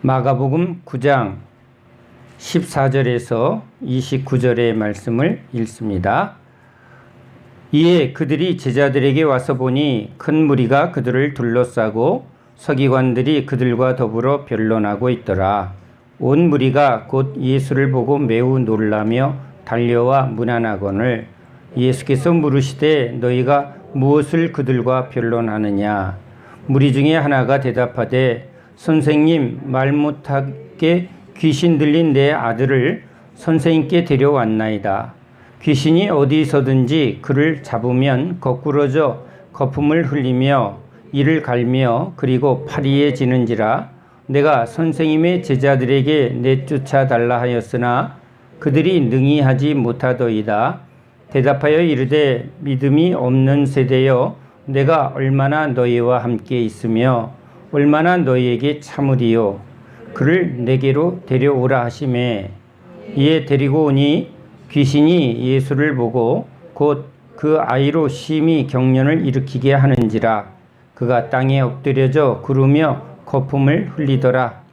마가복음 9장 14절에서 29절의 말씀을 읽습니다. 이에 그들이 제자들에게 와서 보니 큰 무리가 그들을 둘러싸고 서기관들이 그들과 더불어 변론하고 있더라. 온 무리가 곧 예수를 보고 매우 놀라며 달려와 문안하거늘 예수께서 물으시되 너희가 무엇을 그들과 변론하느냐? 무리 중에 하나가 대답하되 선생님, 말 못하게 귀신 들린 내 아들을 선생님께 데려왔나이다. 귀신이 어디서든지 그를 잡으면 거꾸러져 거품을 흘리며 이를 갈며 그리고 파리에 지는지라. 내가 선생님의 제자들에게 내쫓아 달라 하였으나 그들이 능히 하지 못하더이다. 대답하여 이르되 믿음이 없는 세대여, 내가 얼마나 너희와 함께 있으며 얼마나 너희에게 참으리요. 그를 내게로 데려오라 하시매 이에 데리고 오니 귀신이 예수를 보고 곧 그 아이로 심히 경련을 일으키게 하는지라. 그가 땅에 엎드려져 구르며 거품을 흘리더라.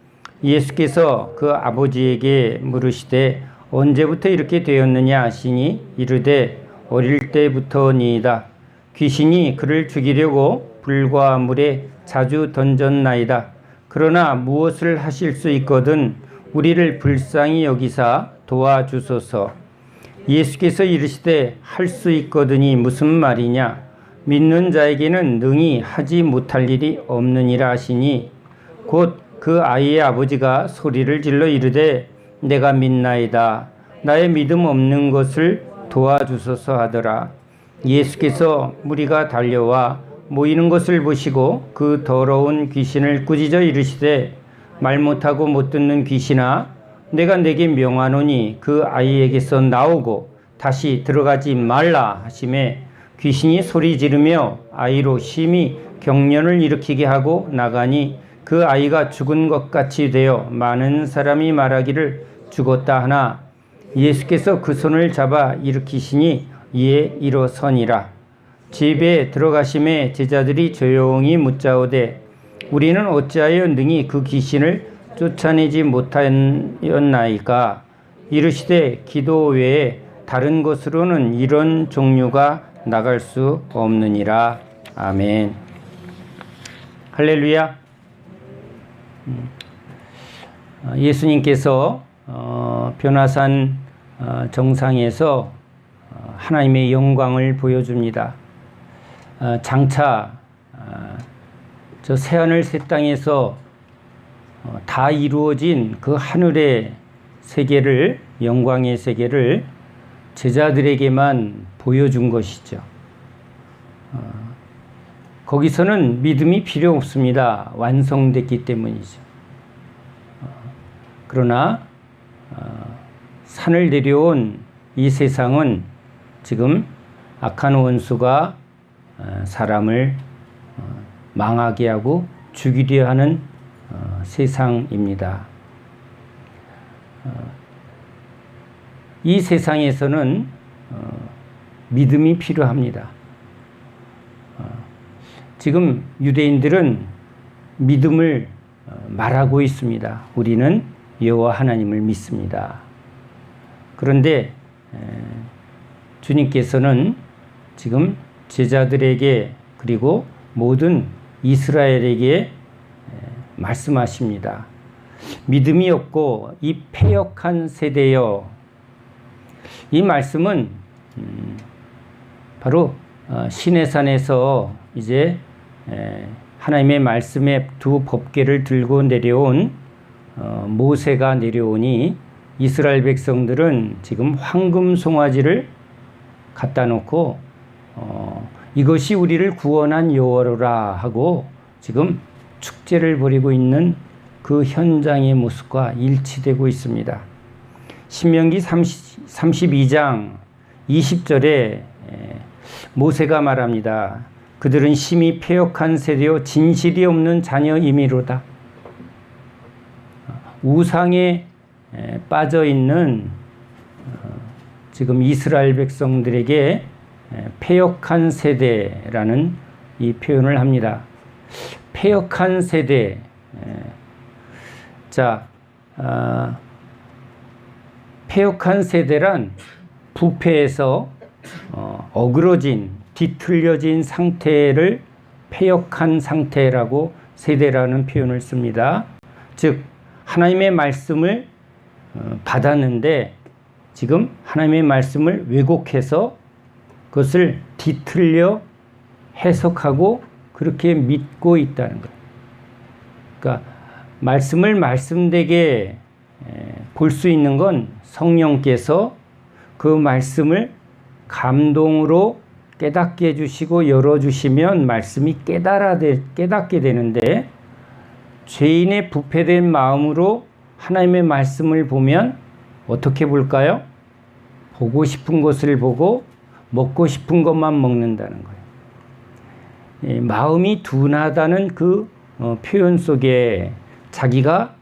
예수께서 그 아버지에게 물으시되 언제부터 이렇게 되었느냐 하시니 이르되 어릴 때부터니이다. 귀신이 그를 죽이려고 불과 물에 자주 던졌나이다. 그러나 무엇을 하실 수 있거든 우리를 불쌍히 여기사 도와주소서. 예수께서 이르시되 할 수 있거든이 무슨 말이냐? 믿는 자에게는 능히 하지 못할 일이 없느니라 하시니 곧 그 아이의 아버지가 소리를 질러 이르되 내가 믿나이다. 나의 믿음 없는 것을 도와주소서 하더라. 예수께서 무리가 달려와 모이는 것을 보시고 그 더러운 귀신을 꾸짖어 이르시되 말 못하고 못 듣는 귀신아, 내가 내게 명하노니 그 아이에게서 나오고 다시 들어가지 말라 하시매 귀신이 소리 지르며 아이로 심히 경련을 일으키게 하고 나가니 그 아이가 죽은 것 같이 되어 많은 사람이 말하기를 죽었다 하나 예수께서 그 손을 잡아 일으키시니 이에 일어서니라. 집에 들어가심에 제자들이 조용히 묻자오되 우리는 어찌하여 능히 그 귀신을 쫓아내지 못하였나이까? 이르시되 기도 외에 다른 것으로는 이런 종류가 나갈 수 없느니라. 아멘. 할렐루야. 예수님께서 변화산 정상에서 하나님의 영광을 보여줍니다. 장차 저 새하늘 새 땅에서 다 이루어진 그 하늘의 세계를, 영광의 세계를 제자들에게만 보여준 것이죠. 거기서는 믿음이 필요 없습니다. 완성됐기 때문이죠. 그러나 산을 내려온 이 세상은 지금 악한 원수가 사람을 망하게 하고 죽이려 하는 세상입니다. 이 세상에서는 믿음이 필요합니다. 지금 유대인들은 믿음을 말하고 있습니다. 우리는 여호와 하나님을 믿습니다. 그런데 주님께서는 지금 제자들에게 그리고 모든 이스라엘에게 말씀하십니다. 믿음이 없고 이 패역한 세대여. 이 말씀은 바로 시내산에서 이제 하나님의 말씀의 두 법궤를 들고 내려온 모세가 내려오니 이스라엘 백성들은 지금 황금 송아지를 갖다 놓고 이것이 우리를 구원한 여호와로라 하고 지금 축제를 벌이고 있는 그 현장의 모습과 일치되고 있습니다. 신명기 32장 20절에 모세가 말합니다. 그들은 심히 패역한 세대요 진실이 없는 자녀임이로다. 우상에 빠져 있는 지금 이스라엘 백성들에게 패역한 세대라는 이 표현을 합니다. 패역한 세대. 자, 패역한 세대란 부패해서 어그러진, 뒤틀려진 상태를 패역한 상태라고 세대라는 표현을 씁니다. 즉 하나님의 말씀을 받았는데 지금 하나님의 말씀을 왜곡해서 그것을 뒤틀려 해석하고 그렇게 믿고 있다는 거예요. 그러니까 말씀을 말씀되게 볼 수 있는 건 성령께서 그 말씀을 감동으로 깨닫게 해주시고 열어주시면 말씀이 깨닫게 되는데, 죄인의 부패된 마음으로 하나님의 말씀을 보면 어떻게 볼까요? 보고 싶은 것을 보고 먹고 싶은 것만 먹는다는 거예요. 마음이 둔하다는 그 표현 속에 자기가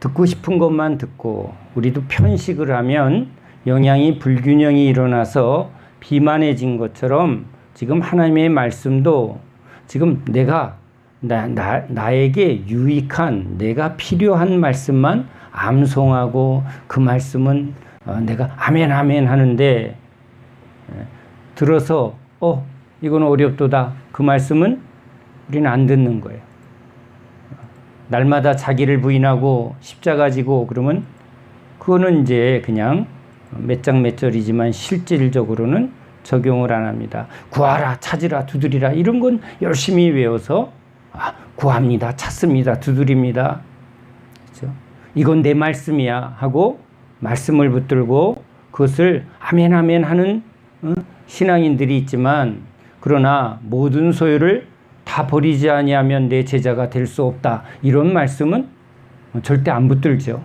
듣고 싶은 것만 듣고, 우리도 편식을 하면 영양이 불균형이 일어나서 비만해진 것처럼 지금 하나님의 말씀도 지금 내가 나에게 유익한, 내가 필요한 말씀만 암송하고 그 말씀은 내가 아멘 아멘 하는데, 들어서 이건 어렵도다, 그 말씀은 우리는 안 듣는 거예요. 날마다 자기를 부인하고 십자가 지고 그러면 그거는 이제 그냥 몇 장 몇 절이지만 실질적으로는 적용을 안 합니다. 구하라, 찾으라, 두드리라 이런 건 열심히 외워서 구합니다, 찾습니다, 두드립니다. 그렇죠? 이건 내 말씀이야 하고 말씀을 붙들고 그것을 아멘 아멘 하는 신앙인들이 있지만, 그러나 모든 소유를 다 버리지 아니하면 내 제자가 될 수 없다, 이런 말씀은 절대 안 붙들죠.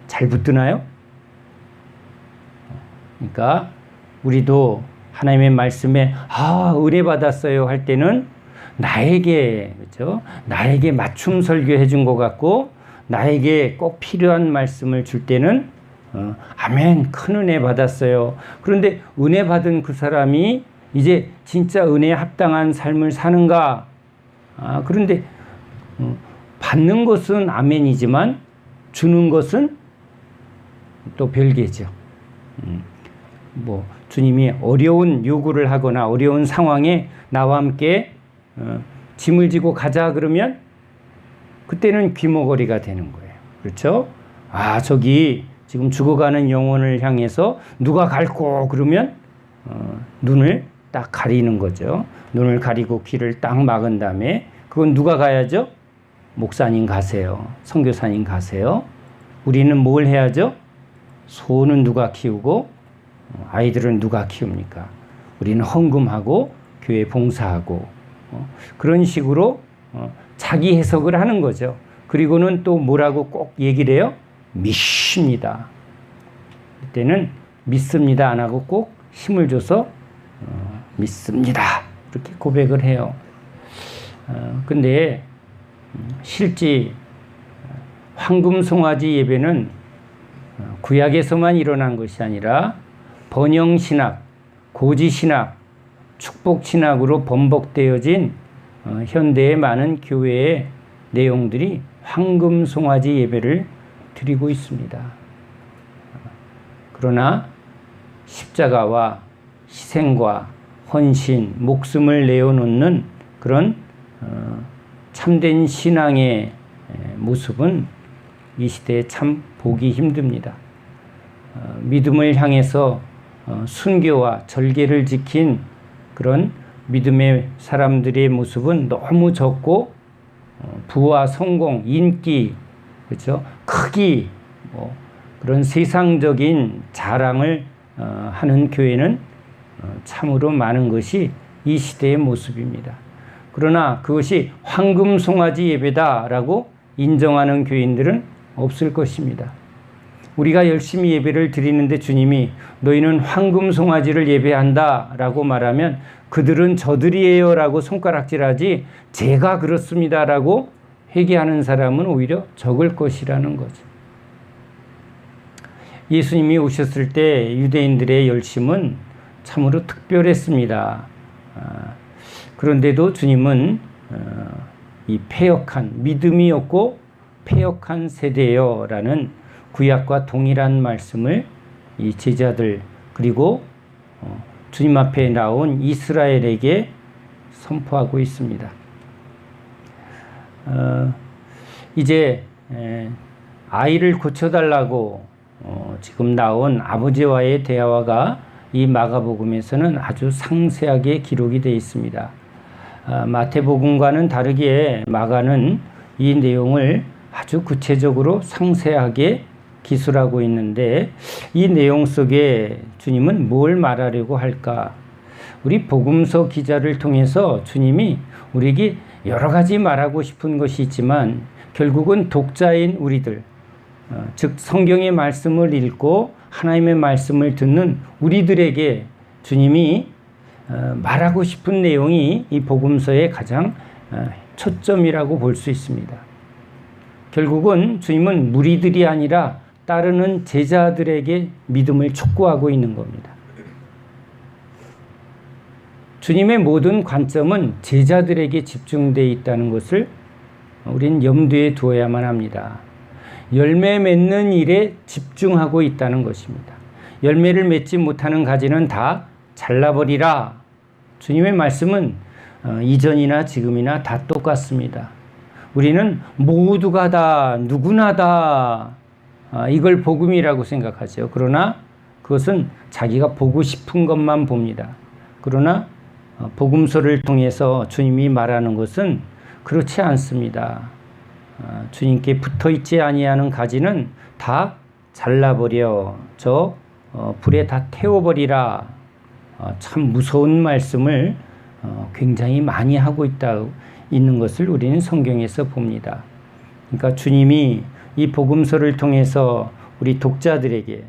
잘 붙드나요? 그러니까 우리도 하나님의 말씀에 은혜 받았어요 할 때는 나에게, 그렇죠? 나에게 맞춤 설교해 준 것 같고, 나에게 꼭 필요한 말씀을 줄 때는 아멘, 큰 은혜 받았어요. 그런데 은혜 받은 그 사람이 이제 진짜 은혜에 합당한 삶을 사는가? 그런데 받는 것은 아멘이지만 주는 것은 또 별개죠. 주님이 어려운 요구를 하거나 어려운 상황에 나와 함께 짐을 지고 가자 그러면 그때는 귀머거리가 되는 거예요. 그렇죠? 저기 지금 죽어가는 영혼을 향해서 누가 갈고 그러면 눈을 딱 가리는 거죠. 눈을 가리고 귀를 딱 막은 다음에 그건 누가 가야죠? 목사님 가세요. 선교사님 가세요. 우리는 뭘 해야죠? 소는 누가 키우고 아이들은 누가 키웁니까? 우리는 헌금하고 교회 봉사하고 그런 식으로 자기 해석을 하는 거죠. 그리고는 또 뭐라고 꼭 얘기를 해요? 믿습니다. 그때는 믿습니다 안 하고 꼭 힘을 줘서 믿습니다 이렇게 고백을 해요. 근데 실제 황금 송아지 예배는 구약에서만 일어난 것이 아니라 번영신학, 고지신학, 축복신학으로 번복되어진 현대의 많은 교회의 내용들이 황금 송아지 예배를 드리고 있습니다. 그러나 십자가와 희생과 헌신, 목숨을 내어놓는 그런 참된 신앙의 모습은 이 시대에 참 보기 힘듭니다. 믿음을 향해서 순교와 절개를 지킨 그런 믿음의 사람들의 모습은 너무 적고, 부와 성공, 인기, 그렇죠? 크기, 그런 세상적인 자랑을 하는 교회는 참으로 많은 것이 이 시대의 모습입니다. 그러나 그것이 황금 송아지 예배다라고 인정하는 교인들은 없을 것입니다. 우리가 열심히 예배를 드리는데 주님이 너희는 황금 송아지를 예배한다 라고 말하면 그들은 저들이에요 라고 손가락질하지 제가 그렇습니다 라고 회개하는 사람은 오히려 적을 것이라는 거죠. 예수님이 오셨을 때 유대인들의 열심은 참으로 특별했습니다. 그런데도 주님은 이 패역한, 믿음이 없고 패역한 세대여 라는 구약과 동일한 말씀을 이 제자들 그리고 주님 앞에 나온 이스라엘에게 선포하고 있습니다. 이제 아이를 고쳐달라고 지금 나온 아버지와의 대화가 이 마가복음에서는 아주 상세하게 기록이 되어 있습니다. 마태복음과는 다르게 마가는 이 내용을 아주 구체적으로 상세하게 기술하고 있는데 이 내용 속에 주님은 뭘 말하려고 할까? 우리 복음서 기자를 통해서 주님이 우리에게 여러 가지 말하고 싶은 것이 있지만 결국은 독자인 우리들, 즉 성경의 말씀을 읽고 하나님의 말씀을 듣는 우리들에게 주님이 말하고 싶은 내용이 이 복음서의 가장 초점이라고 볼 수 있습니다. 결국은 주님은 무리들이 아니라 따르는 제자들에게 믿음을 촉구하고 있는 겁니다. 주님의 모든 관점은 제자들에게 집중되어 있다는 것을 우리는 염두에 두어야만 합니다. 열매 맺는 일에 집중하고 있다는 것입니다. 열매를 맺지 못하는 가지는 다 잘라버리라. 주님의 말씀은 이전이나 지금이나 다 똑같습니다. 우리는 모두가 다 누구나 다 이걸 복음이라고 생각하죠. 그러나 그것은 자기가 보고 싶은 것만 봅니다. 그러나 복음서를 통해서 주님이 말하는 것은 그렇지 않습니다. 주님께 붙어있지 아니하는 가지는 다 잘라버려 저 불에 다 태워버리라. 참 무서운 말씀을 굉장히 많이 하고 있는 것을 우리는 성경에서 봅니다. 그러니까 주님이 이 복음서를 통해서 우리 독자들에게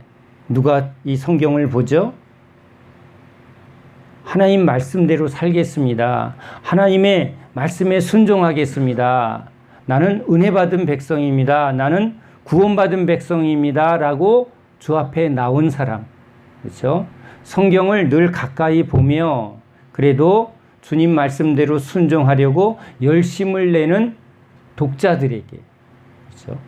누가 이 성경을 보죠? 하나님 말씀대로 살겠습니다. 하나님의 말씀에 순종하겠습니다. 나는 은혜 받은 백성입니다. 나는 구원받은 백성입니다. 라고 주 앞에 나온 사람. 그렇죠? 성경을 늘 가까이 보며 그래도 주님 말씀대로 순종하려고 열심을 내는 독자들에게. 그렇죠?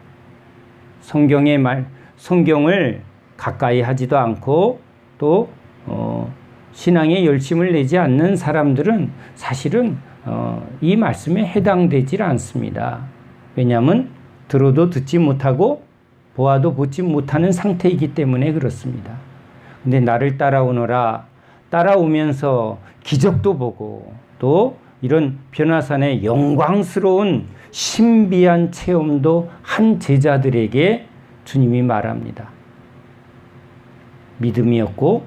성경을 가까이 하지도 않고 또 신앙에 열심을 내지 않는 사람들은 사실은 이 말씀에 해당되질 않습니다. 왜냐하면 들어도 듣지 못하고 보아도 보지 못하는 상태이기 때문에 그렇습니다. 근데 나를 따라오너라. 따라오면서 기적도 보고 또 이런 변화산의 영광스러운 신비한 체험도 한 제자들에게 주님이 말합니다. 믿음이 없고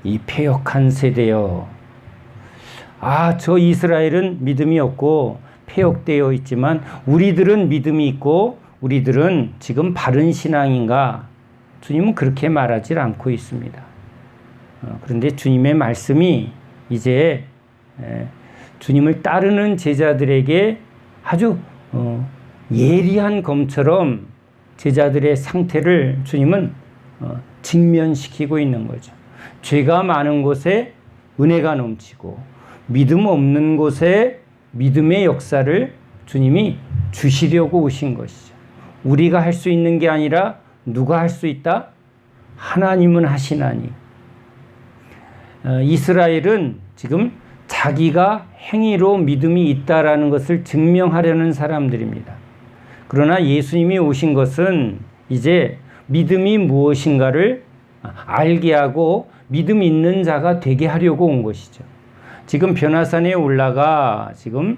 이 패역한 세대여. 저 이스라엘은 믿음이 없고 패역되어 있지만 우리들은 믿음이 있고 우리들은 지금 바른 신앙인가? 주님은 그렇게 말하지 않고 있습니다. 그런데 주님의 말씀이 이제 주님을 따르는 제자들에게 아주 예리한 검처럼 제자들의 상태를 주님은 직면시키고 있는 거죠. 죄가 많은 곳에 은혜가 넘치고 믿음 없는 곳에 믿음의 역사를 주님이 주시려고 오신 것이죠. 우리가 할 수 있는 게 아니라 누가 할 수 있다? 하나님은 하시나니. 이스라엘은 지금 자기가 행위로 믿음이 있다라는 것을 증명하려는 사람들입니다. 그러나 예수님이 오신 것은 이제 믿음이 무엇인가를 알게 하고 믿음 있는 자가 되게 하려고 온 것이죠. 지금 변화산에 올라가 지금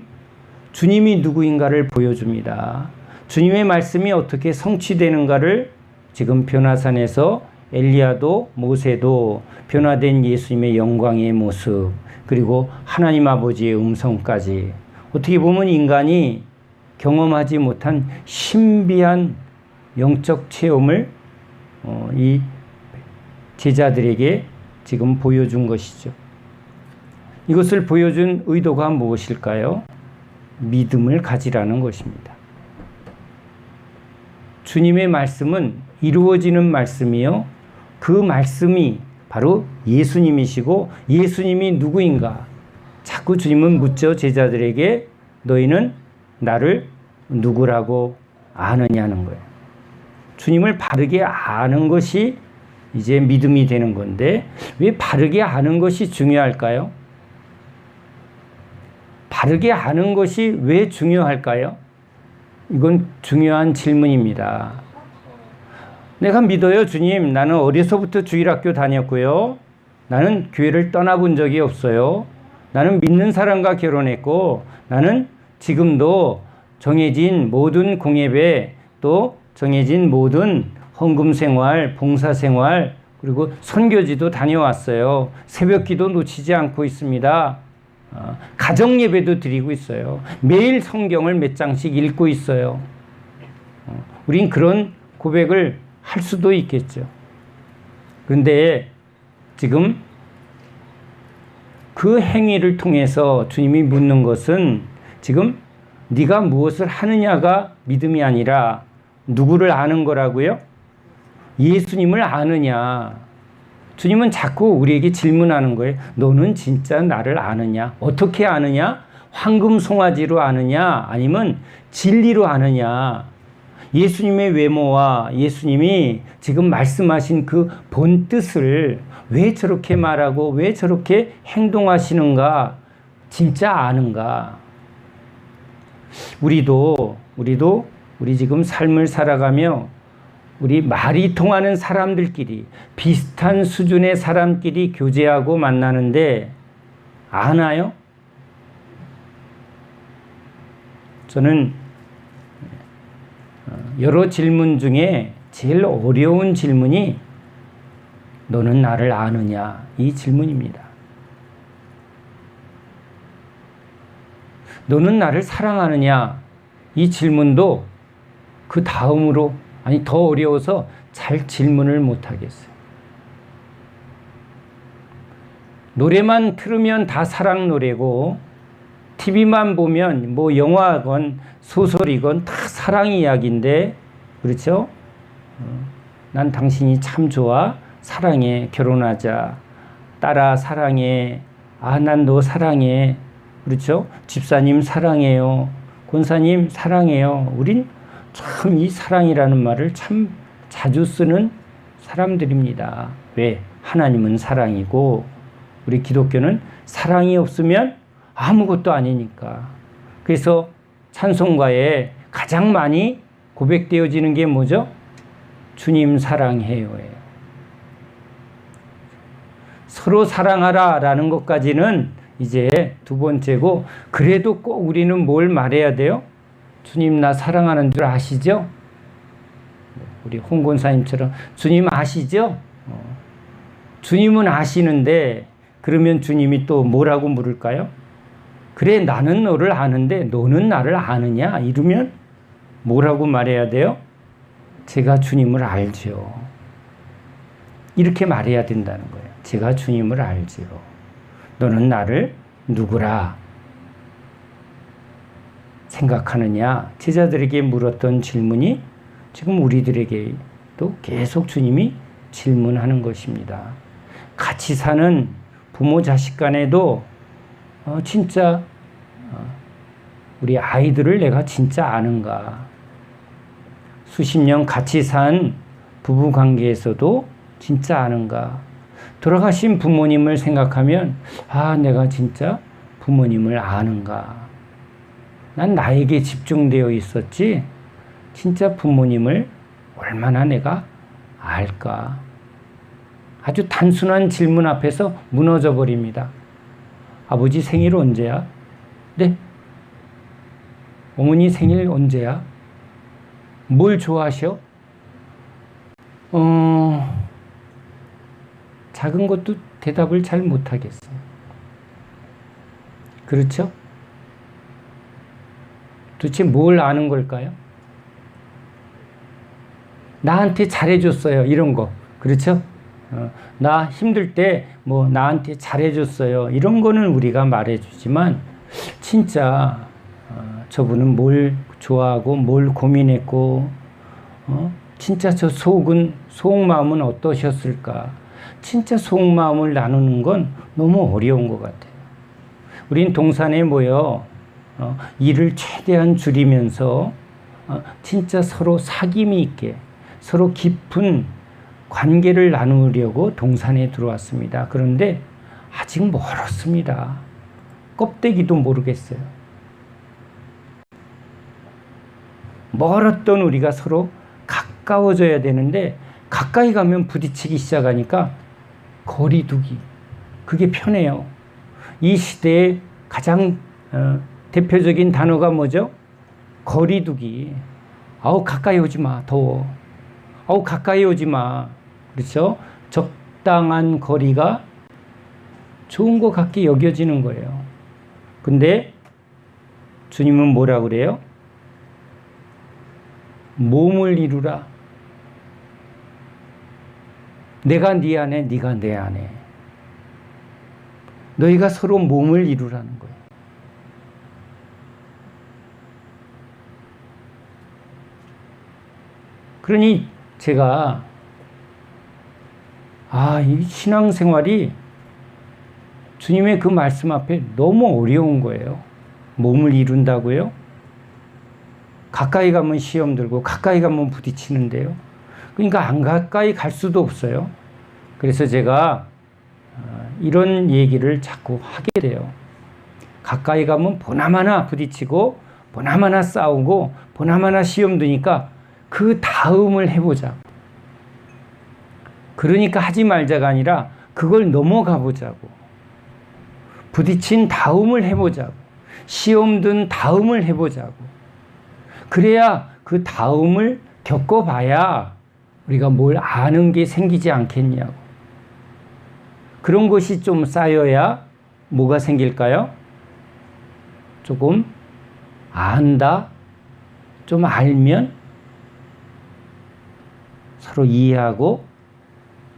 주님이 누구인가를 보여줍니다. 주님의 말씀이 어떻게 성취되는가를 지금 변화산에서 엘리야도 모세도 변화된 예수님의 영광의 모습 그리고 하나님 아버지의 음성까지 어떻게 보면 인간이 경험하지 못한 신비한 영적 체험을 이 제자들에게 지금 보여준 것이죠. 이것을 보여준 의도가 무엇일까요? 믿음을 가지라는 것입니다. 주님의 말씀은 이루어지는 말씀이요. 그 말씀이 바로 예수님이시고 예수님이 누구인가? 자꾸 주님은 묻죠. 제자들에게 너희는 나를 누구라고 아느냐는 거예요. 주님을 바르게 아는 것이 이제 믿음이 되는 건데 왜 바르게 아는 것이 중요할까요? 바르게 아는 것이 왜 중요할까요? 이건 중요한 질문입니다. 내가 믿어요, 주님. 나는 어려서부터 주일학교 다녔고요. 나는 교회를 떠나본 적이 없어요. 나는 믿는 사람과 결혼했고 나는 지금도 정해진 모든 공예배 또 정해진 모든 헌금 생활, 봉사 생활 그리고 선교지도 다녀왔어요. 새벽기도 놓치지 않고 있습니다. 가정 예배도 드리고 있어요. 매일 성경을 몇 장씩 읽고 있어요. 우린 그런 고백을 할 수도 있겠죠. 그런데 지금 그 행위를 통해서 주님이 묻는 것은 지금 네가 무엇을 하느냐가 믿음이 아니라 누구를 아는 거라고요? 예수님을 아느냐. 주님은 자꾸 우리에게 질문하는 거예요. 너는 진짜 나를 아느냐? 어떻게 아느냐? 황금 송아지로 아느냐? 아니면 진리로 아느냐? 예수님의 외모와 예수님이 지금 말씀하신 그 본 뜻을 왜 저렇게 말하고 왜 저렇게 행동하시는가? 진짜 아는가? 우리도 우리 지금 삶을 살아가며 우리 말이 통하는 사람들끼리 비슷한 수준의 사람끼리 교제하고 만나는데 아나요? 저는 여러 질문 중에 제일 어려운 질문이 너는 나를 아느냐? 이 질문입니다. 너는 나를 사랑하느냐? 이 질문도 그 다음으로 더 어려워서 잘 질문을 못하겠어요. 노래만 틀으면 다 사랑 노래고 TV만 보면 뭐 영화건 소설이건 다 사랑 이야기인데 그렇죠? 난 당신이 참 좋아. 사랑해. 결혼하자. 딸아 사랑해. 난 너 사랑해. 그렇죠? 집사님 사랑해요. 권사님 사랑해요. 우린 참 이 사랑이라는 말을 참 자주 쓰는 사람들입니다. 왜? 하나님은 사랑이고 우리 기독교는 사랑이 없으면 아무것도 아니니까. 그래서 찬송가에 가장 많이 고백되어지는 게 뭐죠? 주님 사랑해요예요. 서로 사랑하라 라는 것까지는 이제 두 번째고 그래도 꼭 우리는 뭘 말해야 돼요? 주님 나 사랑하는 줄 아시죠? 우리 홍 권사님처럼 주님 아시죠? 주님은 아시는데 그러면 주님이 또 뭐라고 물을까요? 그래 나는 너를 아는데 너는 나를 아느냐? 이러면 뭐라고 말해야 돼요? 제가 주님을 알죠. 이렇게 말해야 된다는 거예요. 제가 주님을 알죠. 너는 나를 누구라 생각하느냐? 제자들에게 물었던 질문이 지금 우리들에게도 계속 주님이 질문하는 것입니다. 같이 사는 부모 자식 간에도 진짜 우리 아이들을 내가 진짜 아는가? 수십 년 같이 산 부부 관계에서도 진짜 아는가? 돌아가신 부모님을 생각하면 내가 진짜 부모님을 아는가? 난 나에게 집중되어 있었지 진짜 부모님을 얼마나 내가 알까? 아주 단순한 질문 앞에서 무너져 버립니다. 아버지 생일 언제야? 네. 어머니 생일 언제야? 뭘 좋아하셔? 작은 것도 대답을 잘 못하겠어요. 그렇죠? 도대체 뭘 아는 걸까요? 나한테 잘해줬어요. 이런 거. 그렇죠? 나 힘들 때 뭐 나한테 잘해줬어요. 이런 거는 우리가 말해주지만 진짜 저분은 뭘 좋아하고 뭘 고민했고 진짜 저 속마음은 어떠셨을까? 진짜 속마음을 나누는 건 너무 어려운 것 같아요. 우린 동산에 모여 일을 최대한 줄이면서 진짜 서로 사귐이 있게 서로 깊은 관계를 나누려고 동산에 들어왔습니다. 그런데 아직 멀었습니다. 껍데기도 모르겠어요. 멀었던 우리가 서로 가까워져야 되는데 가까이 가면 부딪히기 시작하니까 거리두기, 그게 편해요. 이 시대의 가장 대표적인 단어가 뭐죠? 거리두기. 아우 가까이 오지 마, 더워. 아우 가까이 오지 마. 그렇죠? 적당한 거리가 좋은 것 같게 여겨지는 거예요. 근데 주님은 뭐라 그래요? 몸을 이루라. 내가 네 안에, 네가 내 안에. 너희가 서로 몸을 이루라는 거예요. 그러니 제가 이 신앙생활이 주님의 그 말씀 앞에 너무 어려운 거예요. 몸을 이룬다고요? 가까이 가면 시험 들고 가까이 가면 부딪히는데요. 그러니까 안 가까이 갈 수도 없어요. 그래서 제가 이런 얘기를 자꾸 하게 돼요. 가까이 가면 보나마나 부딪히고 보나마나 싸우고 보나마나 시험 드니까 그 다음을 해보자. 그러니까 하지 말자가 아니라 그걸 넘어가 보자고. 부딪힌 다음을 해보자고. 시험 든 다음을 해보자고. 그래야 그 다음을 겪어봐야 우리가 뭘 아는 게 생기지 않겠냐고. 그런 것이 좀 쌓여야 뭐가 생길까요? 조금 안다, 좀 알면 서로 이해하고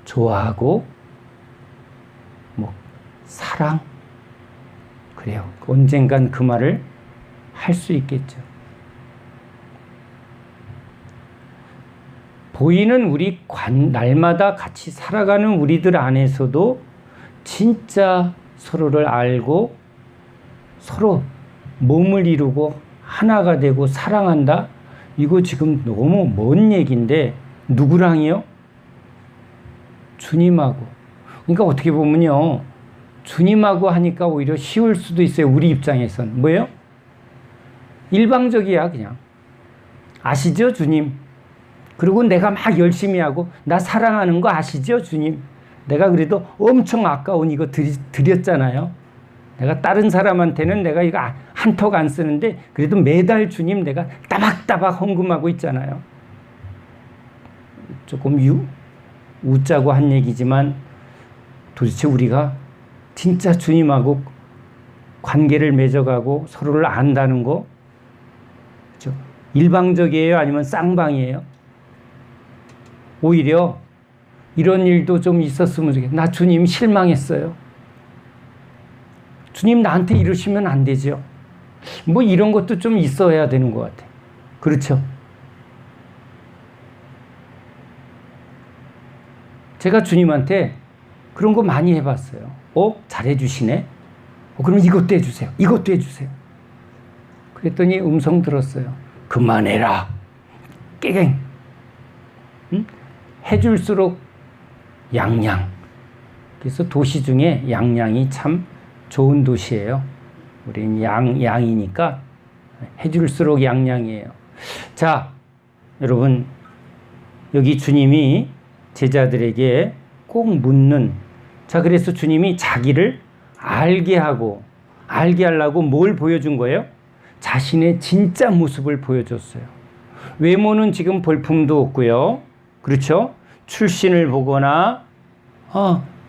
좋아하고 사랑, 그래요. 언젠간 그 말을 할 수 있겠죠. 보이는 우리 날마다 같이 살아가는 우리들 안에서도 진짜 서로를 알고 서로 몸을 이루고 하나가 되고 사랑한다? 이거 지금 너무 먼 얘기인데 누구랑이요? 주님하고. 그러니까 어떻게 보면요, 주님하고 하니까 오히려 쉬울 수도 있어요. 우리 입장에선. 뭐예요? 일방적이야 그냥. 아시죠 주님? 그리고 내가 막 열심히 하고 나 사랑하는 거 아시죠 주님? 내가 그래도 엄청 아까운 이거 드렸잖아요. 내가 다른 사람한테는 내가 이거 한턱 안 쓰는데 그래도 매달 주님 내가 따박따박 헌금하고 있잖아요. 조금 웃자고 한 얘기지만 도대체 우리가 진짜 주님하고 관계를 맺어가고 서로를 안다는 거, 그렇죠? 일방적이에요? 아니면 쌍방이에요? 오히려 이런 일도 좀 있었으면 좋겠어요. 나 주님 실망했어요. 주님 나한테 이러시면 안 되죠. 뭐 이런 것도 좀 있어야 되는 것 같아요. 그렇죠? 제가 주님한테 그런 거 많이 해봤어요. 잘해주시네? 그럼 이것도 해주세요. 이것도 해주세요. 그랬더니 음성 들었어요. 그만해라. 깨갱. 응? 해줄수록 양양. 그래서 도시 중에 양양이 참 좋은 도시예요. 우린 양이니까 해줄수록 양양이에요. 자, 여러분, 여기 주님이 제자들에게 꼭 묻는, 자, 그래서 주님이 자기를 알게 하려고 뭘 보여준 거예요? 자신의 진짜 모습을 보여줬어요. 외모는 지금 볼품도 없고요. 그렇죠? 출신을 보거나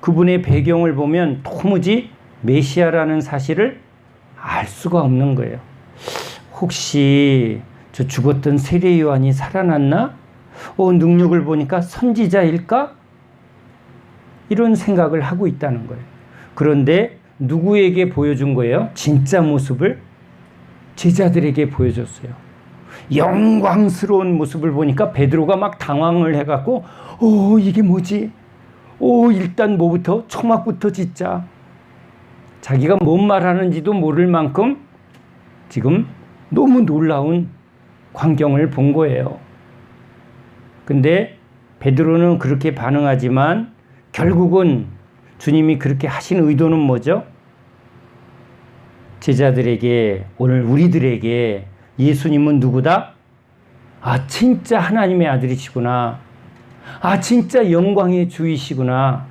그분의 배경을 보면 도무지 메시아라는 사실을 알 수가 없는 거예요. 혹시 저 죽었던 세례 요한이 살아났나? 능력을 보니까 선지자일까? 이런 생각을 하고 있다는 거예요. 그런데 누구에게 보여준 거예요? 진짜 모습을 제자들에게 보여줬어요. 영광스러운 모습을 보니까 베드로가 막 당황을 해갖고 이게 뭐지? 일단 뭐부터? 초막부터 짓자. 자기가 뭔 말하는지도 모를 만큼 지금 너무 놀라운 광경을 본 거예요. 근데 베드로는 그렇게 반응하지만 결국은 주님이 그렇게 하신 의도는 뭐죠? 제자들에게, 오늘 우리들에게 예수님은 누구다? 아, 진짜 하나님의 아들이시구나. 아, 진짜 영광의 주이시구나.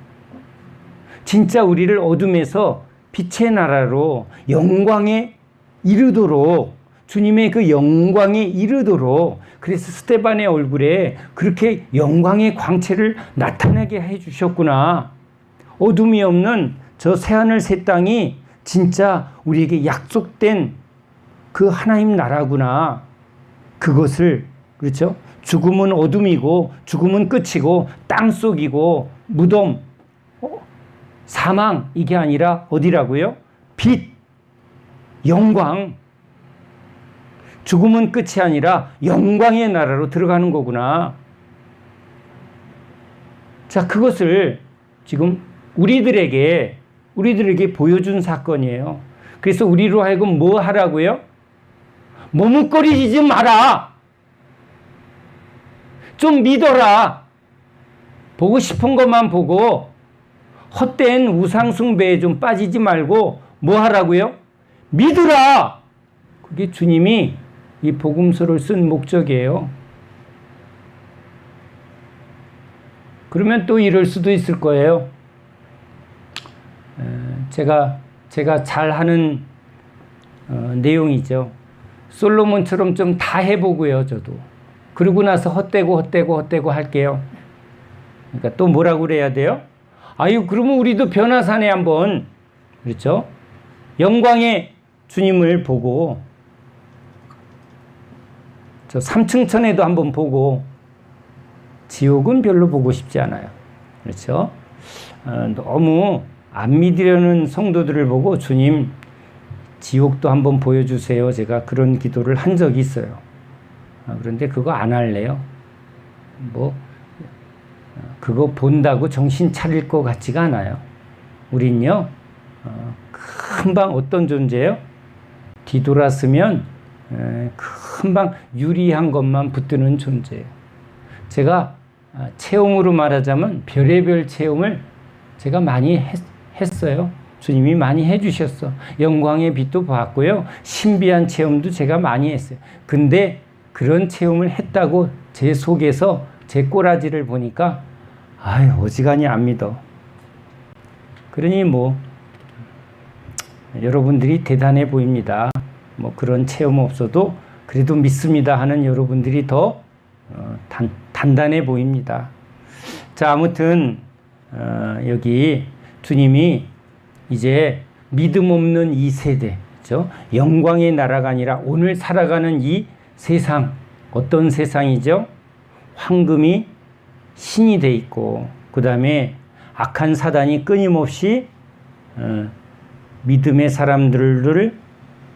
진짜 우리를 어둠에서 빛의 나라로 영광에 이르도록, 주님의 그 영광에 이르도록, 그래서 스데반의 얼굴에 그렇게 영광의 광채를 나타나게 해 주셨구나. 어둠이 없는 저 새하늘 새 땅이 진짜 우리에게 약속된 그 하나님 나라구나. 그것을, 그렇죠? 죽음은 어둠이고 죽음은 끝이고 땅속이고 무덤, 사망, 이게 아니라 어디라고요? 빛, 영광. 죽음은 끝이 아니라 영광의 나라로 들어가는 거구나. 자, 그것을 지금 우리들에게 보여준 사건이에요. 그래서 우리로 하여금 뭐 하라고요? 머뭇거리지 마라. 좀 믿어라. 보고 싶은 것만 보고 헛된 우상숭배에 좀 빠지지 말고 뭐 하라고요? 믿으라. 그게 주님이 이 복음서를 쓴 목적이에요. 그러면 또 이럴 수도 있을 거예요. 제가 잘하는 내용이죠. 솔로몬처럼 좀 다 해보고요, 저도. 그러고 나서 헛되고 할게요. 그러니까 또 뭐라고 그래야 돼요? 아유, 그러면 우리도 변화산에 한번, 그렇죠? 영광의 주님을 보고, 저 삼층천에도 한번 보고, 지옥은 별로 보고 싶지 않아요. 그렇죠? 너무 안 믿으려는 성도들을 보고 주님, 지옥도 한번 보여주세요. 제가 그런 기도를 한 적이 있어요. 그런데 그거 안 할래요. 그거 본다고 정신 차릴 것 같지가 않아요. 우린요, 금방 어떤 존재예요? 뒤돌았으면 금방 유리한 것만 붙드는 존재예요. 제가 체험으로 말하자면 별의별 체험을 제가 많이 했어요. 주님이 많이 해주셨어. 영광의 빛도 봤고요. 신비한 체험도 제가 많이 했어요. 근데 그런 체험을 했다고 제 속에서 제 꼬라지를 보니까 아유, 어지간히 안 믿어. 그러니 여러분들이 대단해 보입니다. 그런 체험 없어도 그래도 믿습니다 하는 여러분들이 더 단단해 보입니다. 자, 아무튼 여기 주님이 이제 믿음 없는 이 세대, 그렇죠? 영광의 나라가 아니라 오늘 살아가는 이 세상, 어떤 세상이죠? 황금이 신이 돼 있고, 그 다음에 악한 사단이 끊임없이 믿음의 사람들을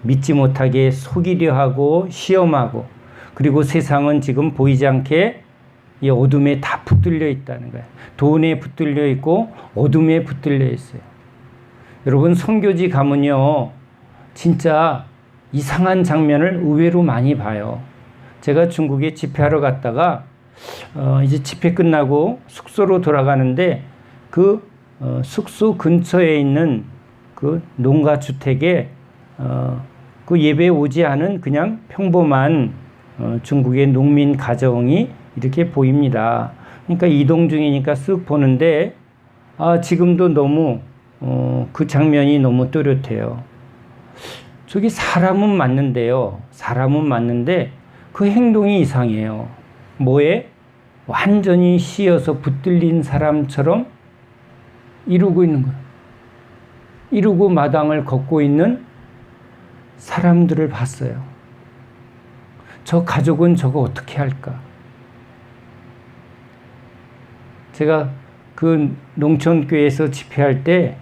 믿지 못하게 속이려 하고 시험하고, 그리고 세상은 지금 보이지 않게 이 어둠에 다 붙들려 있다는 거예요. 돈에 붙들려 있고 어둠에 붙들려 있어요. 여러분, 선교지 가면요, 진짜 이상한 장면을 의외로 많이 봐요. 제가 중국에 집회하러 갔다가 이제 집회 끝나고 숙소로 돌아가는데 그 숙소 근처에 있는 그 농가 주택에 그 예배에 오지 않은 그냥 평범한 중국의 농민 가정이 이렇게 보입니다. 그러니까 이동 중이니까 쓱 보는데 지금도 너무 그 장면이 너무 또렷해요. 저기 사람은 맞는데요. 사람은 맞는데 그 행동이 이상해요. 뭐에? 완전히 씌어서 붙들린 사람처럼 이루고 있는 거예요. 이루고 마당을 걷고 있는 사람들을 봤어요. 저 가족은 저거 어떻게 할까? 제가 그 농촌교회에서 집회할 때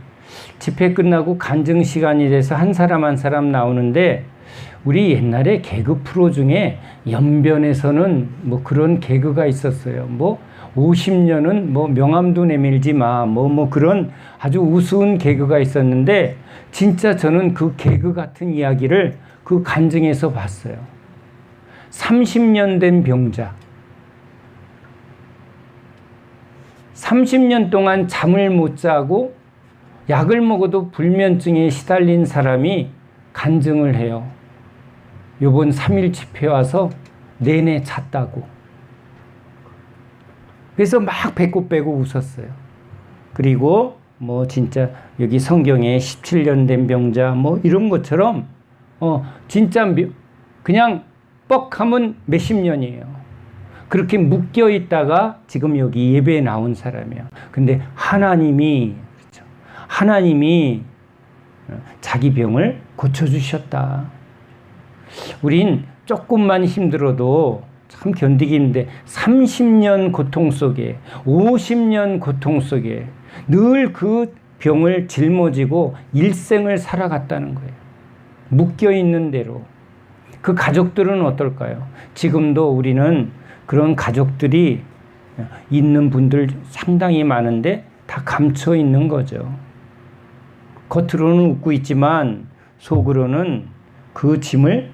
집회 끝나고 간증 시간이 돼서 한 사람 한 사람 나오는데, 우리 옛날에 개그 프로 중에 연변에서는 그런 개그가 있었어요. 50년은 명함도 내밀지 마. 그런 아주 우스운 개그가 있었는데, 진짜 저는 그 개그 같은 이야기를 그 간증에서 봤어요. 30년 된 병자, 30년 동안 잠을 못 자고 약을 먹어도 불면증에 시달린 사람이 간증을 해요. 요번 3.1 집회 와서 내내 잤다고. 그래서 막 배꼽 빼고 웃었어요. 그리고 뭐 진짜 여기 성경에 17년 된 병자 뭐 이런 것처럼 진짜 그냥 뻑하면 몇십 년이에요. 그렇게 묶여 있다가 지금 여기 예배에 나온 사람이에요. 근데 하나님이 그렇죠. 하나님이 자기 병을 고쳐주셨다. 우린 조금만 힘들어도 참 견디기 힘든데 30년 고통 속에 50년 고통 속에 늘 그 병을 짊어지고 일생을 살아갔다는 거예요. 묶여있는 대로. 그 가족들은 어떨까요? 지금도 우리는 그런 가족들이 있는 분들 상당히 많은데 다 감춰 있는 거죠. 겉으로는 웃고 있지만 속으로는 그 짐을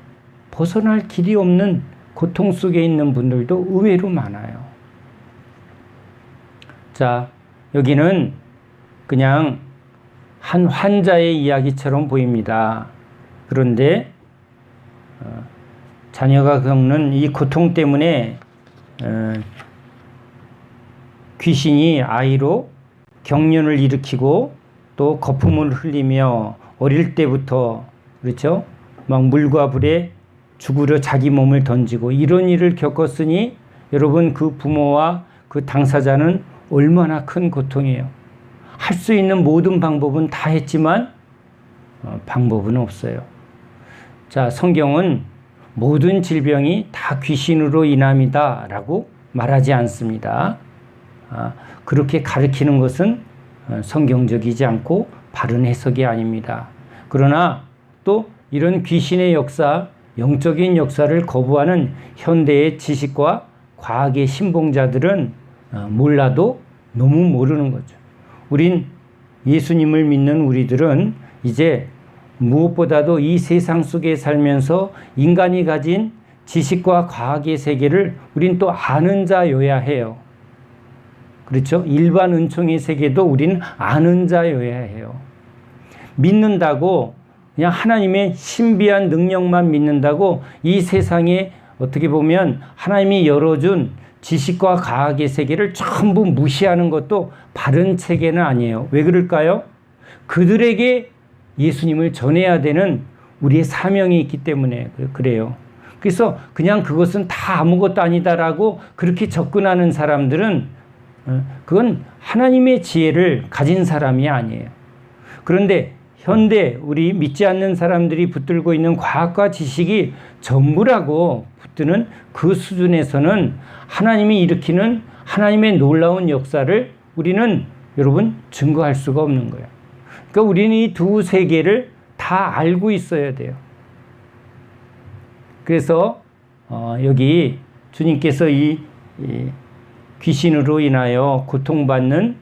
벗어날 길이 없는 고통 속에 있는 분들도 의외로 많아요. 자, 여기는 그냥 한 환자의 이야기처럼 보입니다. 그런데 자녀가 겪는 이 고통 때문에 귀신이 아이로 경련을 일으키고 또 거품을 흘리며 어릴 때부터 그렇죠? 막 물과 불에 죽으려 자기 몸을 던지고 이런 일을 겪었으니 여러분 그 부모와 그 당사자는 얼마나 큰 고통이에요. 할 수 있는 모든 방법은 다 했지만 방법은 없어요. 자, 성경은 모든 질병이 다 귀신으로 인함이다 라고 말하지 않습니다. 그렇게 가르치는 것은 성경적이지 않고 바른 해석이 아닙니다. 그러나 또 이런 귀신의 역사, 영적인 역사를 거부하는 현대의 지식과 과학의 신봉자들은 몰라도 너무 모르는 거죠. 우린 예수님을 믿는 우리들은 이제 무엇보다도 이 세상 속에 살면서 인간이 가진 지식과 과학의 세계를 우린 또 아는 자여야 해요. 그렇죠? 일반 은총의 세계도 우린 아는 자여야 해요. 믿는다고 그냥 하나님의 신비한 능력만 믿는다고 이 세상에 어떻게 보면 하나님이 열어준 지식과 과학의 세계를 전부 무시하는 것도 바른 체계는 아니에요. 왜 그럴까요? 그들에게 예수님을 전해야 되는 우리의 사명이 있기 때문에 그래요. 그래서 그냥 그것은 다 아무것도 아니다라고 그렇게 접근하는 사람들은 그건 하나님의 지혜를 가진 사람이 아니에요. 그런데 현대 우리 믿지 않는 사람들이 붙들고 있는 과학과 지식이 전부라고 붙드는 그 수준에서는 하나님이 일으키는 하나님의 놀라운 역사를 우리는 여러분 증거할 수가 없는 거예요. 그러니까 우리는 이 두 세계를 다 알고 있어야 돼요. 그래서 여기 주님께서 이 귀신으로 인하여 고통받는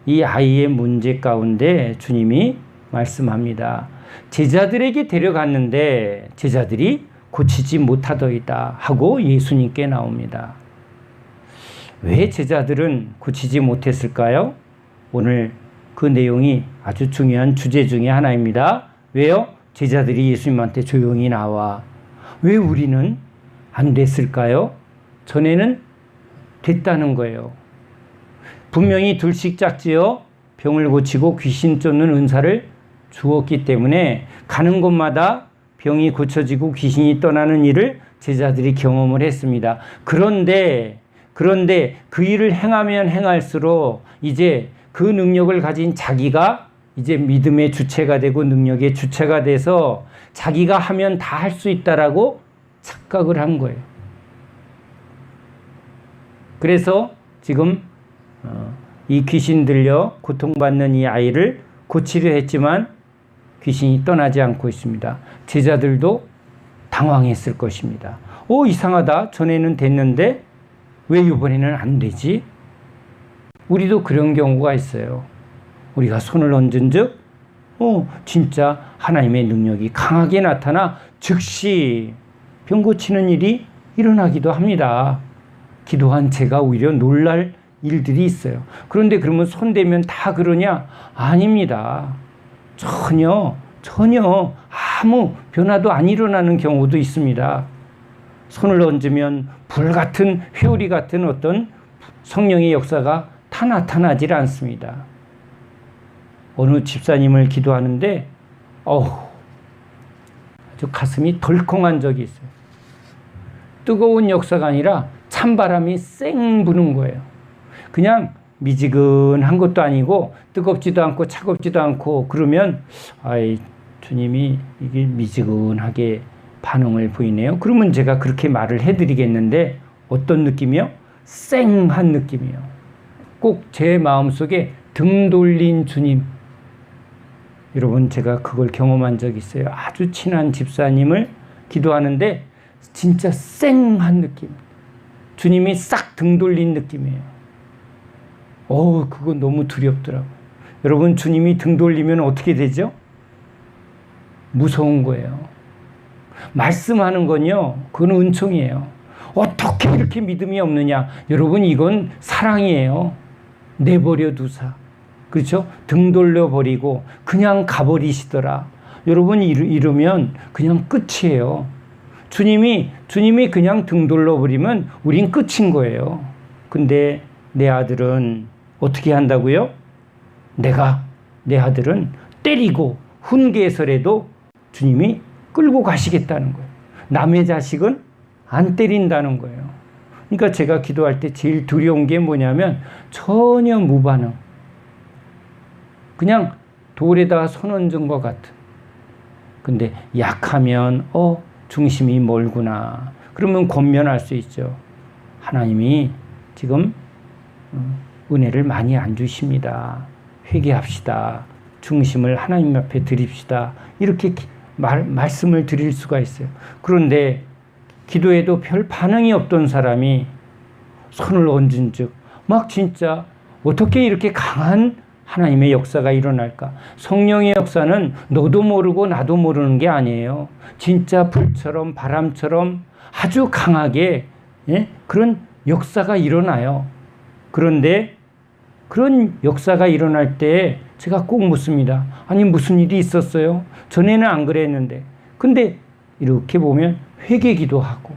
이 아이의 문제 가운데 주님이 말씀합니다. 제자들에게 데려갔는데 제자들이 고치지 못하더이다 하고 예수님께 나옵니다. 왜 제자들은 고치지 못했을까요? 오늘 그 내용이 아주 중요한 주제 중에 하나입니다. 왜요? 제자들이 예수님한테 조용히 나와. 왜 우리는 안 됐을까요? 전에는 됐다는 거예요. 분명히 둘씩 짝지어 병을 고치고 귀신 쫓는 은사를 주었기 때문에 가는 곳마다 병이 고쳐지고 귀신이 떠나는 일을 제자들이 경험을 했습니다. 그런데 그 일을 행하면 행할수록 이제 그 능력을 가진 자기가 이제 믿음의 주체가 되고 능력의 주체가 돼서 자기가 하면 다 할 수 있다라고 착각을 한 거예요. 그래서 지금 이 귀신 들려 고통받는 이 아이를 고치려 했지만 귀신이 떠나지 않고 있습니다. 제자들도 당황했을 것입니다. 이상하다. 전에는 됐는데 왜 이번에는 안 되지? 우리도 그런 경우가 있어요. 우리가 손을 얹은 즉 진짜 하나님의 능력이 강하게 나타나 즉시 병 고치는 일이 일어나기도 합니다. 기도한 제가 오히려 놀랄 일들이 있어요. 그런데 그러면 손대면 다 그러냐? 아닙니다. 전혀 아무 변화도 안 일어나는 경우도 있습니다. 손을 얹으면 불같은 회오리 같은 어떤 성령의 역사가 다 나타나질 않습니다. 어느 집사님을 기도하는데 아주 가슴이 덜컹한 적이 있어요. 뜨거운 역사가 아니라 찬바람이 쌩 부는 거예요. 그냥 미지근한 것도 아니고 뜨겁지도 않고 차갑지도 않고 그러면 주님이 이게 미지근하게 반응을 보이네요. 그러면 제가 그렇게 말을 해드리겠는데 어떤 느낌이요? 쌩한 느낌이요. 꼭 제 마음속에 등 돌린 주님. 여러분 제가 그걸 경험한 적이 있어요. 아주 친한 집사님을 기도하는데 진짜 쌩한 느낌. 주님이 싹 등 돌린 느낌이에요. 그거 너무 두렵더라고요. 여러분 주님이 등 돌리면 어떻게 되죠? 무서운 거예요. 말씀하는 건요, 그건 은총이에요. 어떻게 이렇게 믿음이 없느냐? 여러분 이건 사랑이에요. 내버려 두사. 그렇죠? 등 돌려버리고 그냥 가버리시더라. 여러분 이러면 그냥 끝이에요. 주님이 그냥 등 돌려버리면 우린 끝인 거예요. 근데 내 아들은 어떻게 한다고요? 내 아들은 때리고 훈계해서라도 주님이 끌고 가시겠다는 거예요. 남의 자식은 안 때린다는 거예요. 그러니까 제가 기도할 때 제일 두려운 게 뭐냐면 전혀 무반응. 그냥 돌에다가 손 얹은 것 같은. 근데 약하면 중심이 멀구나. 그러면 권면할 수 있죠. 하나님이 지금 은혜를 많이 안 주십니다. 회개합시다. 중심을 하나님 앞에 드립시다. 이렇게 말씀을 드릴 수가 있어요. 그런데 기도에도 별 반응이 없던 사람이 손을 얹은 즉 막 진짜 어떻게 이렇게 강한 하나님의 역사가 일어날까? 성령의 역사는 너도 모르고 나도 모르는 게 아니에요. 진짜 불처럼 바람처럼 아주 강하게 그런 역사가 일어나요. 그런데 그런 역사가 일어날 때 제가 꼭 묻습니다. 아니 무슨 일이 있었어요? 전에는 안 그랬는데. 근데 이렇게 보면 회개기도 하고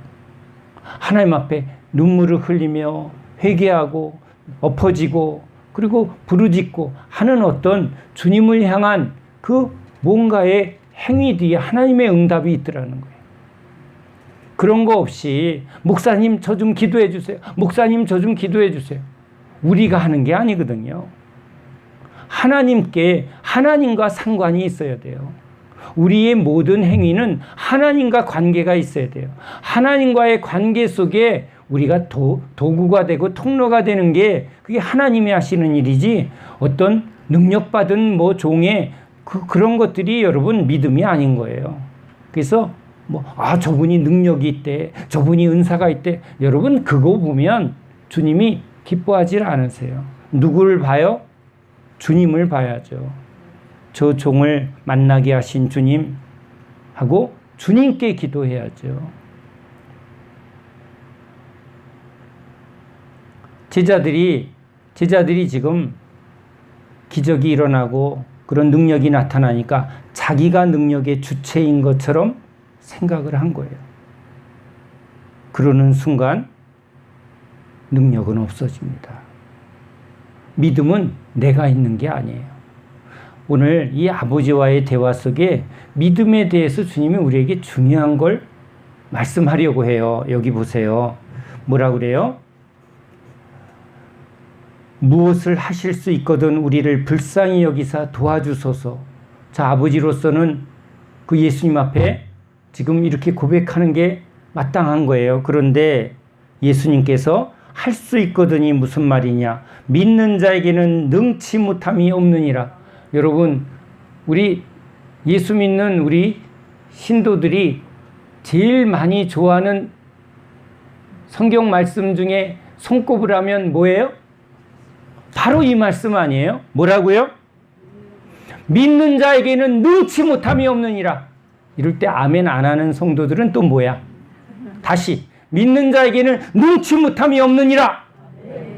하나님 앞에 눈물을 흘리며 회개하고 엎어지고 그리고 부르짖고 하는 어떤 주님을 향한 그 뭔가의 행위 뒤에 하나님의 응답이 있더라는 거예요. 그런 거 없이 목사님 저 좀 기도해 주세요. 목사님 저 좀 기도해 주세요. 우리가 하는 게 아니거든요. 하나님과 상관이 있어야 돼요. 우리의 모든 행위는 하나님과 관계가 있어야 돼요. 하나님과의 관계 속에 우리가 도구가 되고 통로가 되는 게 그게 하나님이 하시는 일이지 어떤 능력받은 종의 그런 것들이 여러분 믿음이 아닌 거예요. 그래서 저분이 능력이 있대, 저분이 은사가 있대. 여러분 그거 보면 주님이 기뻐하지 않으세요. 누구를 봐요? 주님을 봐야죠. 저 종을 만나게 하신 주님 하고 주님께 기도해야죠. 제자들이 지금 기적이 일어나고 그런 능력이 나타나니까 자기가 능력의 주체인 것처럼 생각을 한 거예요. 그러는 순간 능력은 없어집니다. 믿음은 내가 있는 게 아니에요. 오늘 이 아버지와의 대화 속에 믿음에 대해서 주님이 우리에게 중요한 걸 말씀하려고 해요. 여기 보세요. 뭐라 그래요? 무엇을 하실 수 있거든 우리를 불쌍히 여기사 도와주소서. 자, 아버지로서는 그 예수님 앞에 지금 이렇게 고백하는 게 마땅한 거예요. 그런데 예수님께서 할 수 있거든이 무슨 말이냐? 믿는 자에게는 능치 못함이 없느니라. 여러분, 우리 예수 믿는 우리 신도들이 제일 많이 좋아하는 성경 말씀 중에 손꼽을 하면 뭐예요? 바로 이 말씀 아니에요? 뭐라고요? 믿는 자에게는 능치 못함이 없느니라. 이럴 때 아멘 안 하는 성도들은 또 뭐야? 다시 믿는 자에게는 능치 못함이 없느니라.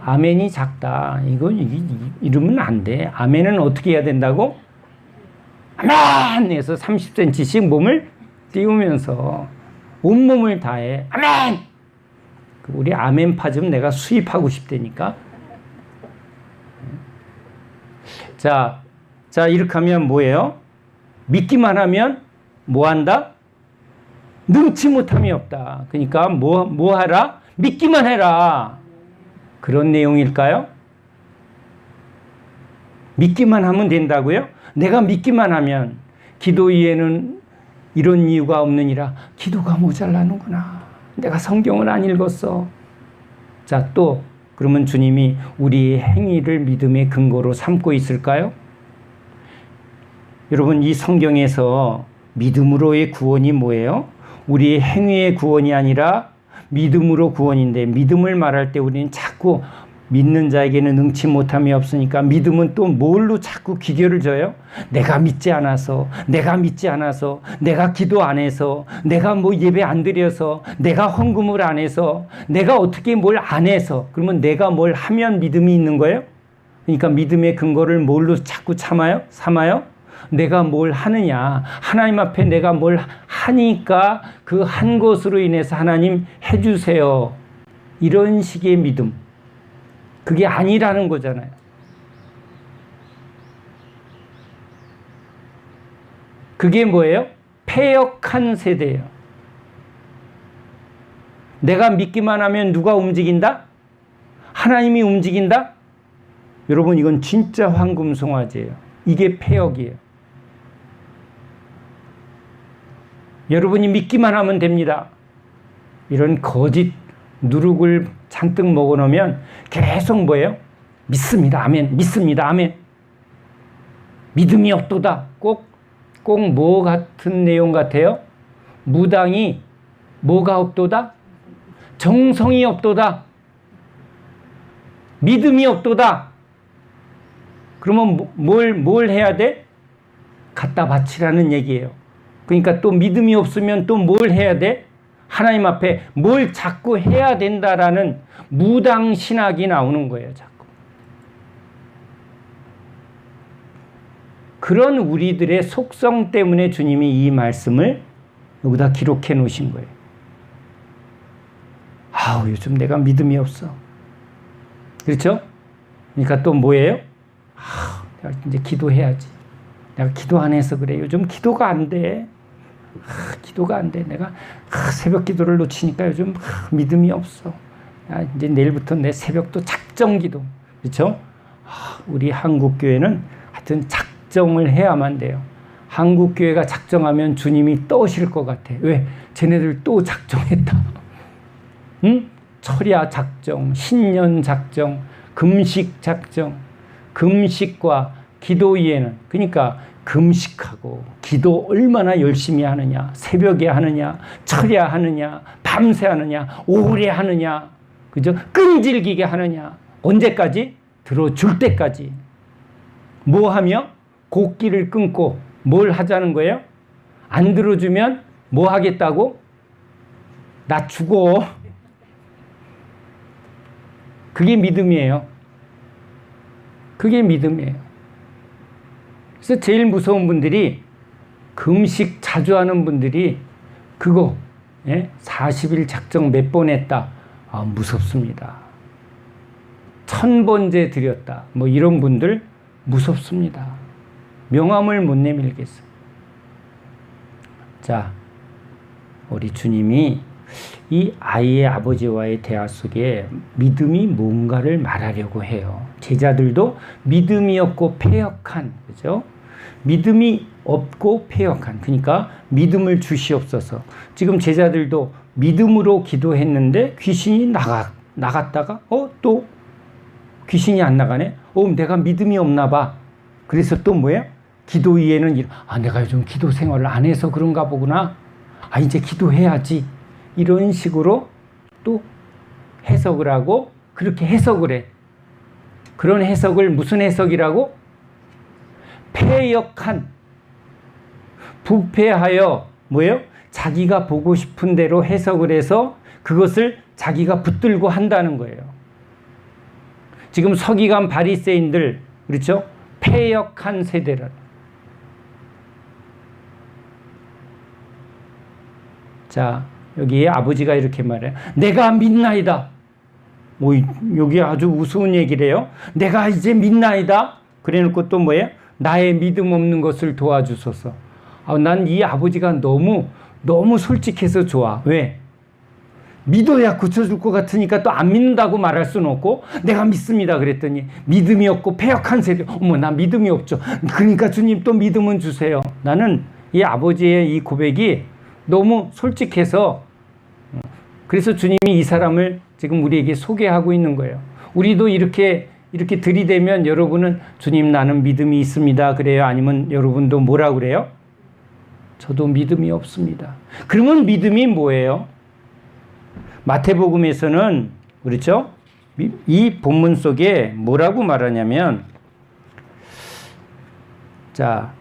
아멘이 작다. 이러면 안 돼. 아멘은 어떻게 해야 된다고? 아멘! 해서 30cm씩 몸을 띄우면서 온몸을 다해. 아멘! 우리 아멘파 좀 내가 수입하고 싶다니까. 자, 이렇게 하면 뭐예요? 믿기만 하면 뭐 한다? 능치 못함이 없다. 그러니까 뭐 하라? 믿기만 해라. 그런 내용일까요? 믿기만 하면 된다고요? 내가 믿기만 하면 기도 이에는 이런 이유가 없느니라. 기도가 모자라는구나. 내가 성경을 안 읽었어. 자, 또 그러면 주님이 우리의 행위를 믿음의 근거로 삼고 있을까요? 여러분, 이 성경에서 믿음으로의 구원이 뭐예요? 우리의 행위의 구원이 아니라 믿음으로 구원인데, 믿음을 말할 때 우리는 자꾸 믿는 자에게는 능치 못함이 없으니까 믿음은 또 뭘로 자꾸 기결을 줘요? 내가 믿지 않아서, 내가 기도 안 해서, 내가 뭐 예배 안 드려서, 내가 헌금을 안 해서, 내가 어떻게 뭘 안 해서, 그러면 내가 뭘 하면 믿음이 있는 거예요? 그러니까 믿음의 근거를 뭘로 자꾸 삼아요? 내가 뭘 하느냐, 하나님 앞에 내가 뭘 하니까 그 한 것으로 인해서 하나님 해주세요. 이런 식의 믿음. 그게 아니라는 거잖아요. 그게 뭐예요? 패역한 세대예요. 내가 믿기만 하면 누가 움직인다? 하나님이 움직인다? 여러분, 이건 진짜 황금송아지예요. 이게 패역이에요. 여러분이 믿기만 하면 됩니다. 이런 거짓 누룩을 잔뜩 먹어놓으면 계속 뭐예요? 믿습니다. 아멘. 믿습니다. 아멘. 믿음이 없도다. 꼭 뭐 같은 내용 같아요? 무당이 뭐가 없도다? 정성이 없도다. 믿음이 없도다. 그러면 뭘 해야 돼? 갖다 바치라는 얘기예요. 그러니까 또 믿음이 없으면 또 뭘 해야 돼? 하나님 앞에 뭘 자꾸 해야 된다라는 무당 신학이 나오는 거예요, 자꾸. 그런 우리들의 속성 때문에 주님이 이 말씀을 여기다 기록해 놓으신 거예요. 요즘 내가 믿음이 없어. 그렇죠? 그러니까 또 뭐예요? 내가 이제 기도해야지. 내가 기도 안 해서 그래. 요즘 기도가 안 돼. 기도가 안 돼. 내가 새벽 기도를 놓치니까 요즘 믿음이 없어. 이제 내일부터 내 새벽도 작정 기도. 그렇죠? 우리 한국 교회는 하여튼 작정을 해야만 돼요. 한국 교회가 작정하면 주님이 떠오실 것 같아. 왜? 쟤네들 또 작정했다. 응? 철야 작정, 신년 작정, 금식 작정. 금식과 기도 이에는, 그러니까 금식하고 기도 얼마나 열심히 하느냐, 새벽에 하느냐, 철야 하느냐, 밤새 하느냐, 오래 하느냐, 그죠? 끈질기게 하느냐. 언제까지? 들어줄 때까지. 뭐 하며? 곡기를 끊고 뭘 하자는 거예요? 안 들어주면 뭐 하겠다고? 나 죽어. 그게 믿음이에요. 그게 믿음이에요. 그래서 제일 무서운 분들이, 금식 자주 하는 분들이 그거 40일 작정 몇 번 했다. 무섭습니다. 1000번째 드렸다. 뭐 이런 분들 무섭습니다. 명함을 못 내밀겠어. 자, 우리 주님이 이 아이의 아버지와의 대화 속에 믿음이 뭔가를 말하려고 해요. 제자들도 믿음이 없고 패역한, 그죠? 믿음이 없고 패역한. 그러니까 믿음을 주시옵소서. 지금 제자들도 믿음으로 기도했는데 귀신이 나갔다가 또 귀신이 안 나가네. 내가 믿음이 없나 봐. 그래서 또 뭐예요? 기도 이에는 내가 요즘 기도 생활을 안 해서 그런가 보구나. 이제 기도해야지. 이런 식으로 또 해석을 하고 그렇게 해석을 해. 그런 해석을 무슨 해석이라고? 패역한, 부패하여 뭐예요? 자기가 보고 싶은 대로 해석을 해서 그것을 자기가 붙들고 한다는 거예요. 지금 서기관 바리새인들, 그렇죠? 패역한 세대라. 자, 여기 아버지가 이렇게 말해요. 내가 믿나이다. 여기 아주 우스운 얘기래요. 내가 이제 믿나이다. 그래 놓고 또 뭐예요? 나의 믿음 없는 것을 도와주소서. 난 이 아버지가 너무 솔직해서 좋아. 왜? 믿어야 고쳐줄 것 같으니까 또 안 믿는다고 말할 수는 없고, 내가 믿습니다 그랬더니 믿음이 없고 패역한 세대. 어머, 나 믿음이 없죠. 그러니까 주님 또 믿음은 주세요. 나는 이 아버지의 이 고백이 너무 솔직해서, 그래서 주님이 이 사람을 지금 우리에게 소개하고 있는 거예요. 우리도 이렇게 들이대면 여러분은 주님 나는 믿음이 있습니다 그래요? 아니면 여러분도 뭐라 그래요? 저도 믿음이 없습니다. 그러면 믿음이 뭐예요? 마태복음에서는, 그렇죠? 이 본문 속에 뭐라고 말하냐면, 자,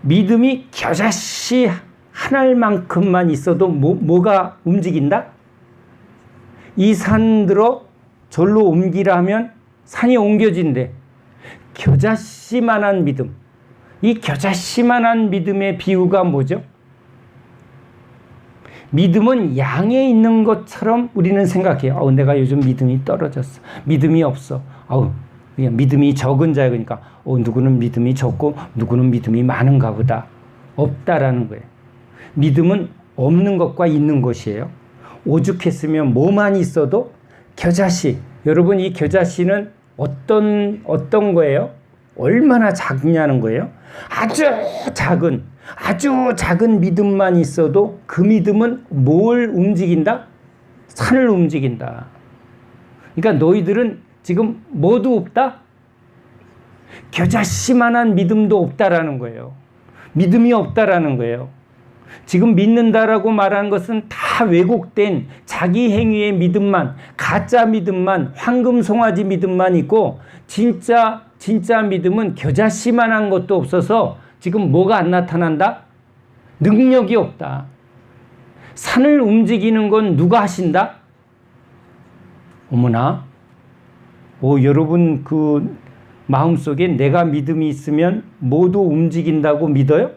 믿음이 겨자씨 한 알만큼만 있어도 뭐가 움직인다? 이 산들어 절로 옮기라 하면 산이 옮겨진대. 겨자씨만한 믿음. 이 겨자씨만한 믿음의 비유가 뭐죠? 믿음은 양에 있는 것처럼 우리는 생각해요. 내가 요즘 믿음이 떨어졌어. 믿음이 없어. 그냥 믿음이 적은 자야. 그러니까 누구는 믿음이 적고 누구는 믿음이 많은가 보다. 없다라는 거예요. 믿음은 없는 것과 있는 것이에요. 오죽했으면 뭐만 있어도 겨자씨. 여러분, 이 겨자씨는 어떤 거예요? 얼마나 작냐는 거예요? 아주 작은 믿음만 있어도 그 믿음은 뭘 움직인다? 산을 움직인다. 그러니까 너희들은 지금 뭐도 없다? 겨자씨만한 믿음도 없다라는 거예요. 믿음이 없다라는 거예요. 지금 믿는다라고 말하는 것은 다 왜곡된 자기 행위의 믿음만, 가짜 믿음만, 황금 송아지 믿음만 있고, 진짜 믿음은 겨자씨만한 것도 없어서 지금 뭐가 안 나타난다? 능력이 없다. 산을 움직이는 건 누가 하신다? 어머나, 여러분 그 마음속에 내가 믿음이 있으면 뭐도 움직인다고 믿어요?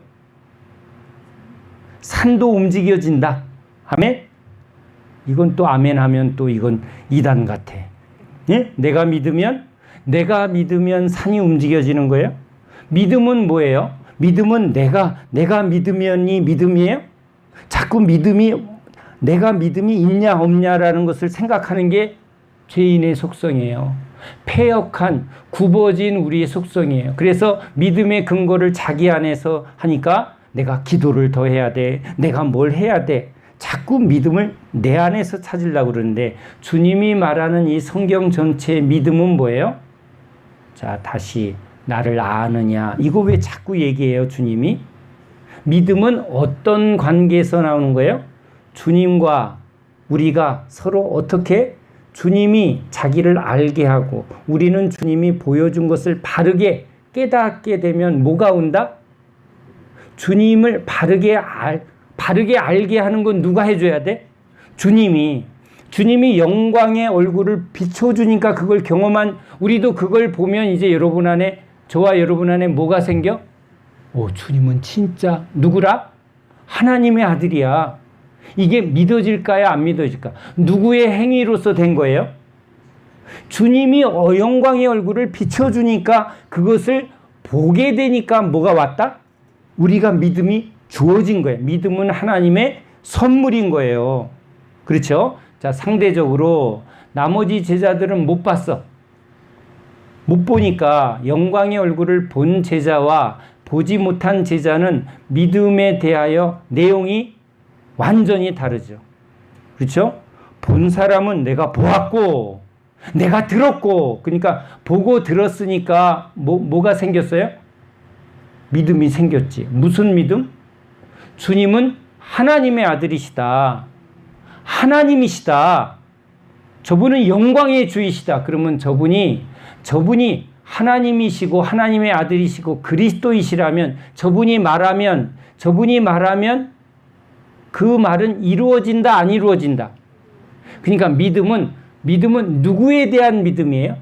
산도 움직여진다. 아멘? 이건 또 아멘 하면 또 이건 이단 같아. 예? 내가 믿으면 산이 움직여지는 거예요? 믿음은 뭐예요? 믿음은 내가 믿으면이 믿음이에요? 자꾸 내가 믿음이 있냐 없냐라는 것을 생각하는 게 죄인의 속성이에요. 패역한 굽어진 우리의 속성이에요. 그래서 믿음의 근거를 자기 안에서 하니까 내가 기도를 더 해야 돼. 내가 뭘 해야 돼. 자꾸 믿음을 내 안에서 찾으려고 그러는데, 주님이 말하는 이 성경 전체의 믿음은 뭐예요? 자, 다시 나를 아느냐. 이거 왜 자꾸 얘기해요, 주님이? 믿음은 어떤 관계에서 나오는 거예요? 주님과 우리가 서로 어떻게 주님이 자기를 알게 하고 우리는 주님이 보여준 것을 바르게 깨닫게 되면 뭐가 온다? 주님을 바르게 알게 하는 건 누가 해줘야 돼? 주님이 영광의 얼굴을 비춰주니까 그걸 경험한 우리도 그걸 보면 이제 여러분 안에, 저와 여러분 안에 뭐가 생겨? 주님은 진짜 누구라? 하나님의 아들이야. 이게 믿어질까요? 안 믿어질까? 누구의 행위로서 된 거예요? 주님이 영광의 얼굴을 비춰주니까 그것을 보게 되니까 뭐가 왔다? 우리가 믿음이 주어진 거예요. 믿음은 하나님의 선물인 거예요. 그렇죠? 자, 상대적으로 나머지 제자들은 못 봤어. 못 보니까 영광의 얼굴을 본 제자와 보지 못한 제자는 믿음에 대하여 내용이 완전히 다르죠. 그렇죠? 본 사람은 내가 보았고 내가 들었고, 그러니까 보고 들었으니까 뭐가 생겼어요? 믿음이 생겼지. 무슨 믿음? 주님은 하나님의 아들이시다. 하나님이시다. 저분은 영광의 주이시다. 그러면 저분이 하나님이시고 하나님의 아들이시고 그리스도이시라면 저분이 말하면 그 말은 이루어진다, 안 이루어진다? 그러니까 믿음은 누구에 대한 믿음이에요?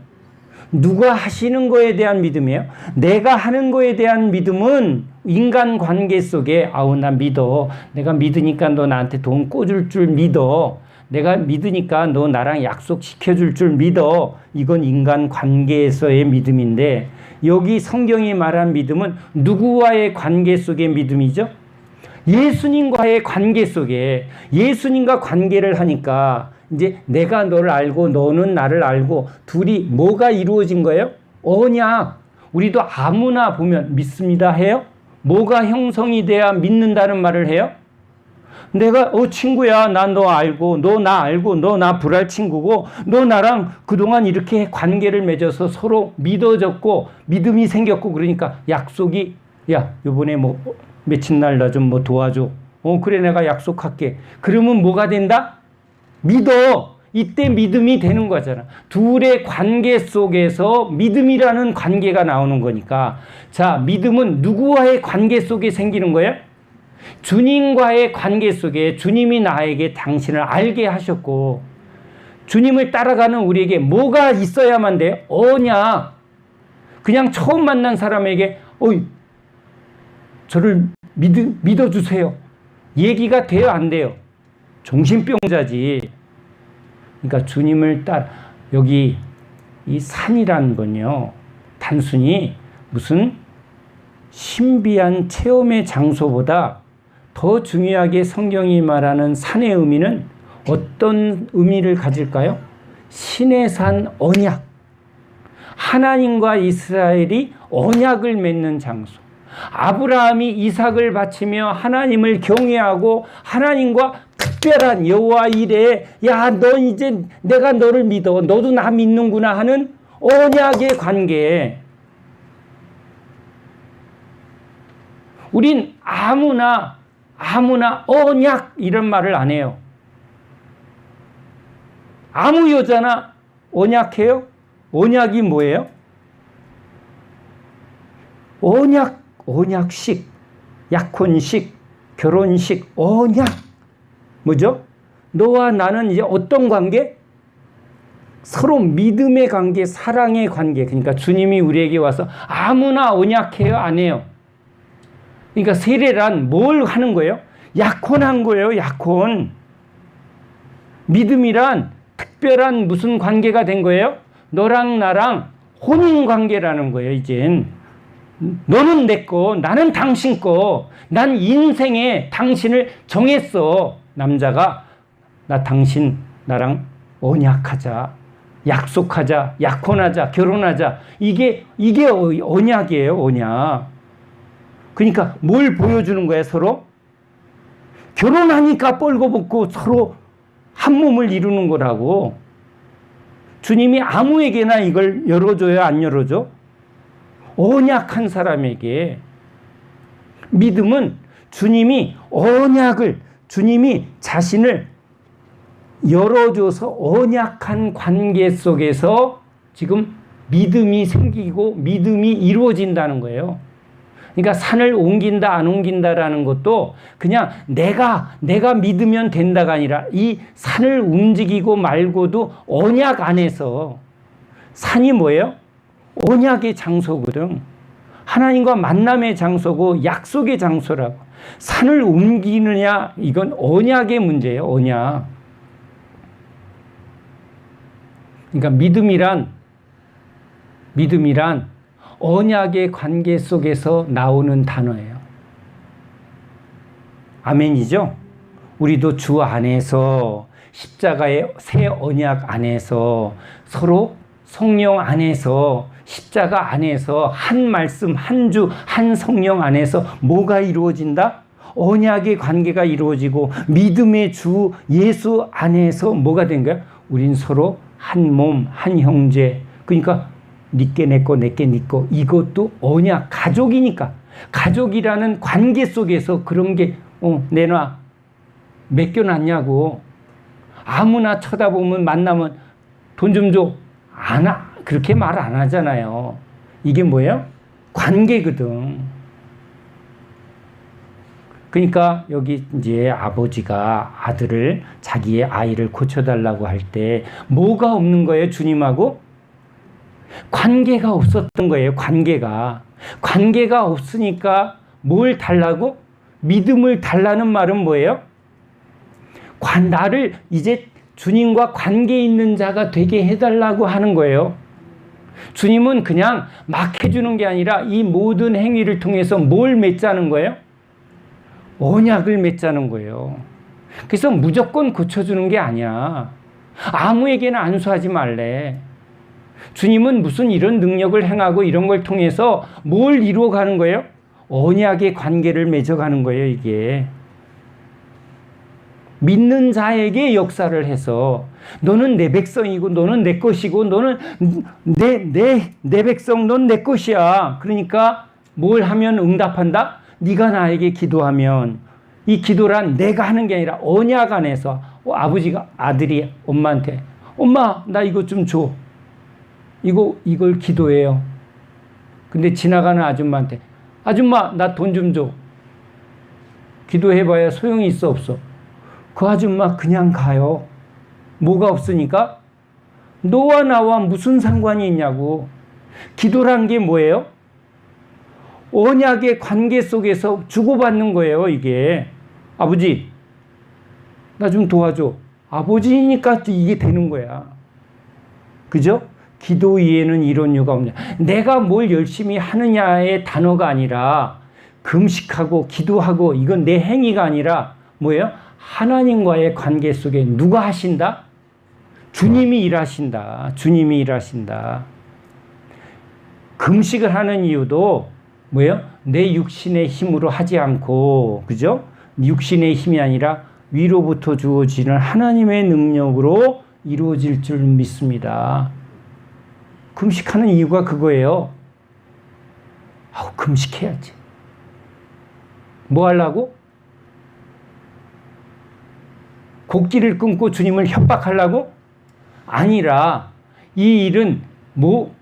누가 하시는 거에 대한 믿음이에요? 내가 하는 거에 대한 믿음은 인간 관계 속에 아우 나 믿어. 내가 믿으니까 너 나한테 돈 꿔줄 줄 믿어. 내가 믿으니까 너 나랑 약속시켜줄 줄 믿어. 이건 인간 관계에서의 믿음인데 여기 성경이 말한 믿음은 누구와의 관계 속의 믿음이죠? 예수님과의 관계 속에 예수님과 관계를 하니까 이제 내가 너를 알고 너는 나를 알고 둘이 뭐가 이루어진 거예요? 언약. 우리도 아무나 보면 믿습니다 해요? 뭐가 형성이 돼야 믿는다는 말을 해요? 내가 친구야 난 너 알고 너 나 알고 너 나 불알 친구고 너 나랑 그동안 이렇게 관계를 맺어서 서로 믿어졌고 믿음이 생겼고 그러니까 약속이 야 요번에 뭐 며칠 날 나 좀 뭐 도와줘. 그래 내가 약속할게. 그러면 뭐가 된다? 믿어. 이때 믿음이 되는 거잖아. 둘의 관계 속에서 믿음이라는 관계가 나오는 거니까 자 믿음은 누구와의 관계 속에 생기는 거예요? 주님과의 관계 속에 주님이 나에게 당신을 알게 하셨고 주님을 따라가는 우리에게 뭐가 있어야만 돼요? 언약. 그냥 처음 만난 사람에게 저를 믿어주세요. 얘기가 돼요 안 돼요? 정신병자지. 그러니까 주님을 여기 이 산이라는 건요 단순히 무슨 신비한 체험의 장소보다 더 중요하게 성경이 말하는 산의 의미는 어떤 의미를 가질까요? 신의 산 언약. 하나님과 이스라엘이 언약을 맺는 장소. 아브라함이 이삭을 바치며 하나님을 경외하고 하나님과 특별한 여호와 이레에 야, 너 이제 내가 너를 믿어. 너도 나 믿는구나 하는 언약의 관계. 우린 아무나 언약 이런 말을 안 해요. 아무 여자나 언약해요? 언약이 뭐예요? 언약식, 약혼식, 결혼식, 언약. 뭐죠? 너와 나는 이제 어떤 관계? 서로 믿음의 관계, 사랑의 관계. 그러니까 주님이 우리에게 와서 아무나 언약해요? 안 해요? 그러니까 세례란 뭘 하는 거예요? 약혼한 거예요, 약혼. 믿음이란 특별한 무슨 관계가 된 거예요? 너랑 나랑 혼인 관계라는 거예요, 이젠. 너는 내 거, 나는 당신 거. 난 인생에 당신을 정했어. 남자가 나 당신 나랑 언약하자. 약속하자. 약혼하자. 결혼하자. 이게 언약이에요, 언약. 그러니까 뭘 보여주는 거야, 서로? 결혼하니까 뻘거벗고 서로 한 몸을 이루는 거라고. 주님이 아무에게나 이걸 열어줘요, 안 열어줘? 언약한 사람에게. 믿음은 주님이 주님이 자신을 열어줘서 언약한 관계 속에서 지금 믿음이 생기고 믿음이 이루어진다는 거예요. 그러니까 산을 옮긴다 안 옮긴다라는 것도 그냥 내가 믿으면 된다가 아니라 이 산을 움직이고 말고도 언약 안에서. 산이 뭐예요? 언약의 장소거든. 하나님과 만남의 장소고 약속의 장소라고. 산을 옮기느냐 이건 언약의 문제예요. 언약. 그러니까 믿음이란 언약의 관계 속에서 나오는 단어예요. 아멘이죠? 우리도 주 안에서 십자가의 새 언약 안에서 서로 성령 안에서 십자가 안에서 한 말씀 한 주 한 성령 안에서 뭐가 이루어진다? 언약의 관계가 이루어지고 믿음의 주 예수 안에서 뭐가 된 거야? 우린 서로 한 몸, 한 형제. 그러니까 니께 내꺼 내께 니꺼. 이것도 언약, 가족이니까. 가족이라는 관계 속에서 그런 게 내놔. 맡겨놨냐고. 아무나 쳐다보면 만나면 돈 좀 줘. 그렇게 말 안 하잖아요. 이게 뭐예요? 관계거든. 그러니까 여기 이제 아버지가 자기의 아이를 고쳐달라고 할 때 뭐가 없는 거예요? 주님하고? 관계가 없었던 거예요. 관계가 없으니까 뭘 달라고? 믿음을 달라는 말은 뭐예요? 나를 이제 주님과 관계 있는 자가 되게 해달라고 하는 거예요. 주님은 그냥 막 해주는 게 아니라 이 모든 행위를 통해서 뭘 맺자는 거예요? 언약을 맺자는 거예요. 그래서 무조건 고쳐주는 게 아니야. 아무에게나 안수하지 말래. 주님은 무슨 이런 능력을 행하고 이런 걸 통해서 뭘 이루어가는 거예요? 언약의 관계를 맺어가는 거예요, 이게. 믿는 자에게 역사를 해서 너는 내 백성이고 너는 내 것이고 너는 내 백성, 넌 내 것이야. 그러니까 뭘 하면 응답한다? 네가 나에게 기도하면, 이 기도란 내가 하는 게 아니라 언약 안에서 아들이 엄마한테 엄마 나 이거 좀 줘. 이걸 기도해요. 근데 지나가는 아줌마한테 아줌마 나 돈 좀 줘. 기도해봐야 소용이 있어 없어? 그 아줌마 그냥 가요. 뭐가 없으니까? 너와 나와 무슨 상관이 있냐고. 기도란 게 뭐예요? 언약의 관계 속에서 주고받는 거예요, 이게. 아버지, 나 좀 도와줘. 아버지니까 이게 되는 거야. 그죠? 기도 이에는 이런 이유가 없냐. 내가 뭘 열심히 하느냐의 단어가 아니라 금식하고 기도하고 이건 내 행위가 아니라 뭐예요? 하나님과의 관계 속에 누가 하신다? 주님이 일하신다. 주님이 일하신다. 금식을 하는 이유도 뭐예요? 내 육신의 힘으로 하지 않고, 그죠? 육신의 힘이 아니라 위로부터 주어지는 하나님의 능력으로 이루어질 줄 믿습니다. 금식하는 이유가 그거예요. 금식해야지. 뭐 하려고? 곡기를 끊고 주님을 협박하려고? 아니라 이 일은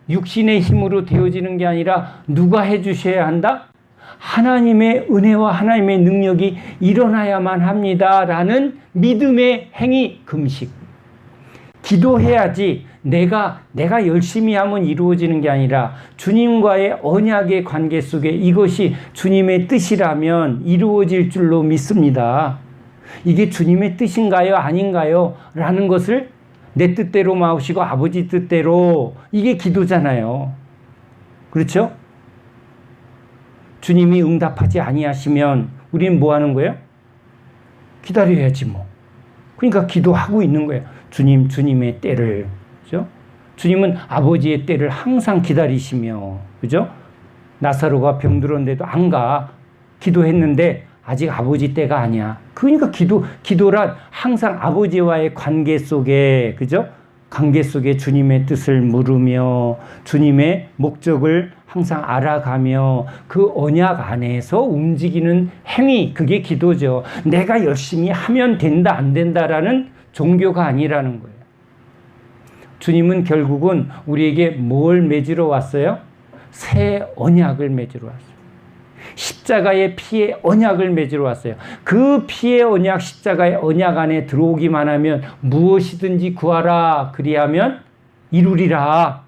육신의 힘으로 되어지는 게 아니라 누가 해주셔야 한다? 하나님의 은혜와 하나님의 능력이 일어나야만 합니다라는 믿음의 행위, 금식. 기도해야지 내가 열심히 하면 이루어지는 게 아니라 주님과의 언약의 관계 속에 이것이 주님의 뜻이라면 이루어질 줄로 믿습니다. 이게 주님의 뜻인가요? 아닌가요? 라는 것을 내 뜻대로 마우시고 아버지 뜻대로, 이게 기도잖아요. 그렇죠? 주님이 응답하지 아니하시면 우리는 뭐 하는 거예요? 기다려야지 뭐. 그러니까 기도하고 있는 거예요. 주님의 때를. 그죠? 주님은 아버지의 때를 항상 기다리시며, 그죠? 나사로가 병들었는데도 안 가. 기도했는데 아직 아버지 때가 아니야. 그러니까 기도란 항상 아버지와의 관계 속에, 그죠? 관계 속에 주님의 뜻을 물으며 주님의 목적을 항상 알아가며 그 언약 안에서 움직이는 행위, 그게 기도죠. 내가 열심히 하면 된다, 안 된다라는 종교가 아니라는 거예요. 주님은 결국은 우리에게 뭘 맺으러 왔어요? 새 언약을 맺으러 왔어요. 십자가의 피의 언약을 맺으러 왔어요. 그 피의 언약, 십자가의 언약 안에 들어오기만 하면 무엇이든지 구하라. 그리하면 이루리라.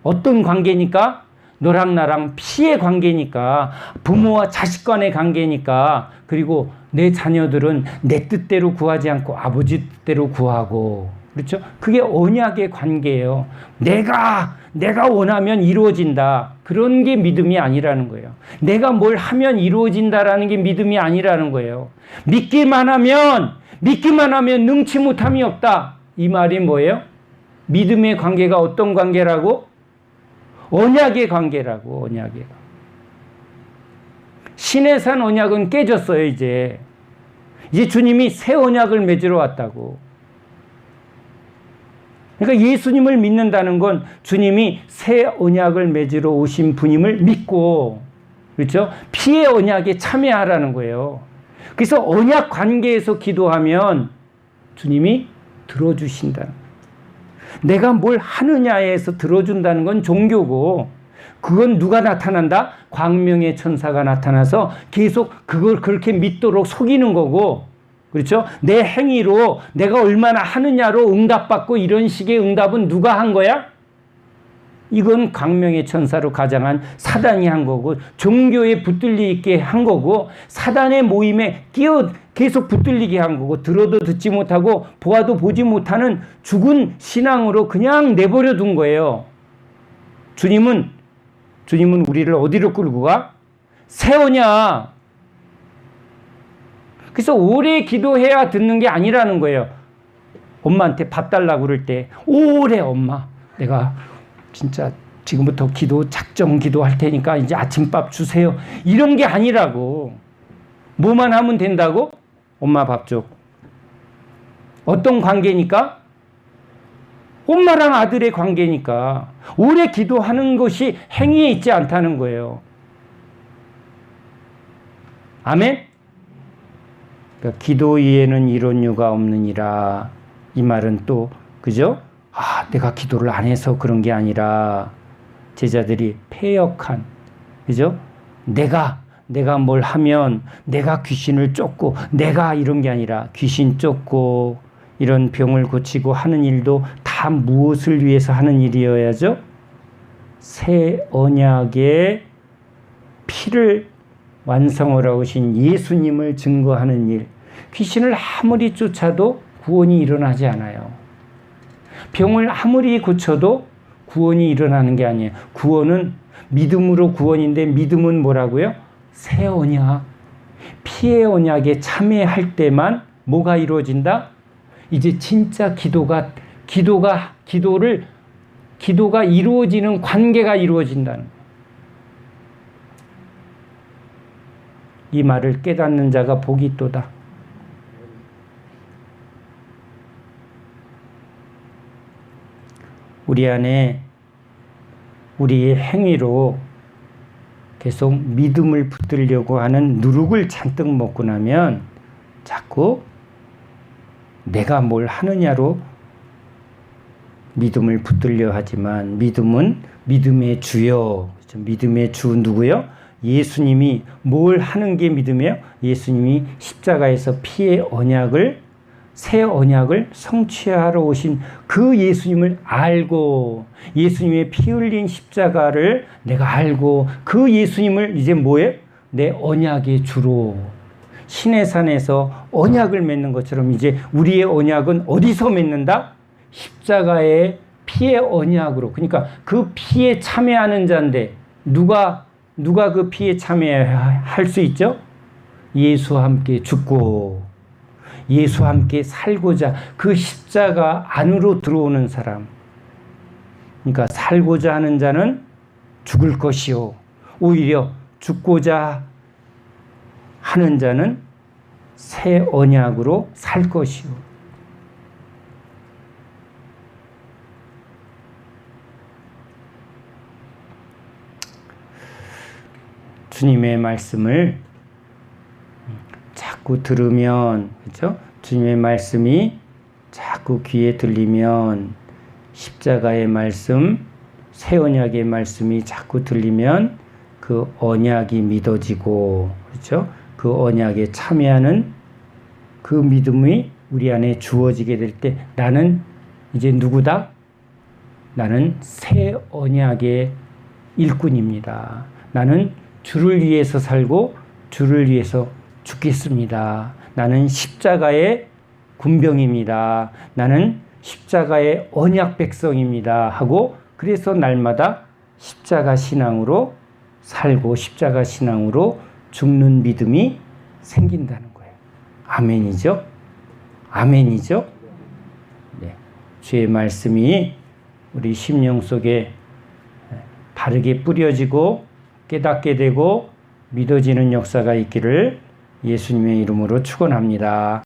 어떤 관계니까? 너랑 나랑 피의 관계니까, 부모와 자식 간의 관계니까, 그리고 내 자녀들은 내 뜻대로 구하지 않고 아버지 뜻대로 구하고, 그렇죠? 그게 언약의 관계예요. 내가 원하면 이루어진다. 그런 게 믿음이 아니라는 거예요. 내가 뭘 하면 이루어진다라는 게 믿음이 아니라는 거예요. 믿기만 하면 능치 못함이 없다. 이 말이 뭐예요? 믿음의 관계가 어떤 관계라고? 언약의 관계라고. 언약의. 신의 산 언약은 깨졌어요. 이제 주님이 새 언약을 맺으러 왔다고. 그러니까 예수님을 믿는다는 건 주님이 새 언약을 맺으러 오신 분임을 믿고, 그렇죠? 피의 언약에 참여하라는 거예요. 그래서 언약 관계에서 기도하면 주님이 들어주신다는 거예요. 내가 뭘 하느냐에서 들어준다는 건 종교고, 그건 누가 나타난다? 광명의 천사가 나타나서 계속 그걸 그렇게 믿도록 속이는 거고, 그렇죠? 내 행위로 내가 얼마나 하느냐로 응답받고 이런 식의 응답은 누가 한 거야? 이건 광명의 천사로 가장한 사단이 한 거고, 종교에 붙들리게 한 거고, 사단의 모임에 계속 붙들리게 한 거고, 들어도 듣지 못하고 보아도 보지 못하는 죽은 신앙으로 그냥 내버려 둔 거예요. 주님은 우리를 어디로 끌고 가? 세우냐. 그래서 오래 기도해야 듣는 게 아니라는 거예요. 엄마한테 밥 달라고 그럴 때 오래 엄마 내가 진짜 지금부터 작정 기도할 테니까 이제 아침밥 주세요. 이런 게 아니라고. 뭐만 하면 된다고? 엄마 밥 줘. 어떤 관계니까? 엄마랑 아들의 관계니까. 오래 기도하는 것이 행위에 있지 않다는 거예요. 아멘? 그러니까 기도 이에는 이런 이유가 없느니라. 이 말은 또 그죠? 내가 기도를 안 해서 그런 게 아니라 제자들이 패역한, 그죠? 내가 뭘 하면 내가 귀신을 쫓고 내가 이런 게 아니라 귀신 쫓고 이런 병을 고치고 하는 일도 다 무엇을 위해서 하는 일이어야죠? 새 언약의 피를 완성을 하신 예수님을 증거하는 일. 귀신을 아무리 쫓아도 구원이 일어나지 않아요. 병을 아무리 고쳐도 구원이 일어나는 게 아니에요. 구원은 믿음으로 구원인데, 믿음은 뭐라고요? 새 언약, 피의 언약에 참여할 때만 뭐가 이루어진다? 이제 진짜 기도가 이루어지는 관계가 이루어진다는 거예요. 이 말을 깨닫는 자가 복이 있도다. 우리 안에 우리의 행위로 계속 믿음을 붙들려고 하는 누룩을 잔뜩 먹고 나면 자꾸 내가 뭘 하느냐로 믿음을 붙들려 하지만, 믿음은 믿음의 주요. 믿음의 주 누구요? 예수님이 뭘 하는 게 믿음이에요? 예수님이 십자가에서 피의 언약을, 새 언약을 성취하러 오신 그 예수님을 알고, 예수님의 피 흘린 십자가를 내가 알고, 그 예수님을 이제 뭐예요? 내 언약의 주로, 시내산에서 언약을 맺는 것처럼 이제 우리의 언약은 어디서 맺는다? 십자가의 피의 언약으로. 그러니까 그 피에 참여하는 자인데 누가 그 피에 참여할 수 있죠? 예수와 함께 죽고 예수와 함께 살고자 그 십자가 안으로 들어오는 사람. 그러니까 살고자 하는 자는 죽을 것이요, 오히려 죽고자 하는 자는 새 언약으로 살 것이요. 주님의 말씀을 자꾸 들으면, 그렇죠? 주님의 말씀이 자꾸 귀에 들리면, 십자가의 말씀, 새 언약의 말씀이 자꾸 들리면 그 언약이 믿어지고, 그렇죠? 그 언약에 참여하는 그 믿음이 우리 안에 주어지게 될 때 나는 이제 누구다? 나는 새 언약의 일꾼입니다. 나는 주를 위해서 살고 주를 위해서 죽겠습니다. 나는 십자가의 군병입니다. 나는 십자가의 언약 백성입니다. 하고, 그래서 날마다 십자가 신앙으로 살고 십자가 신앙으로 죽는 믿음이 생긴다는 거예요. 아멘이죠? 아멘이죠? 네. 주의 말씀이 우리 심령 속에 바르게 뿌려지고 깨닫게 되고 믿어지는 역사가 있기를 예수님의 이름으로 축원합니다.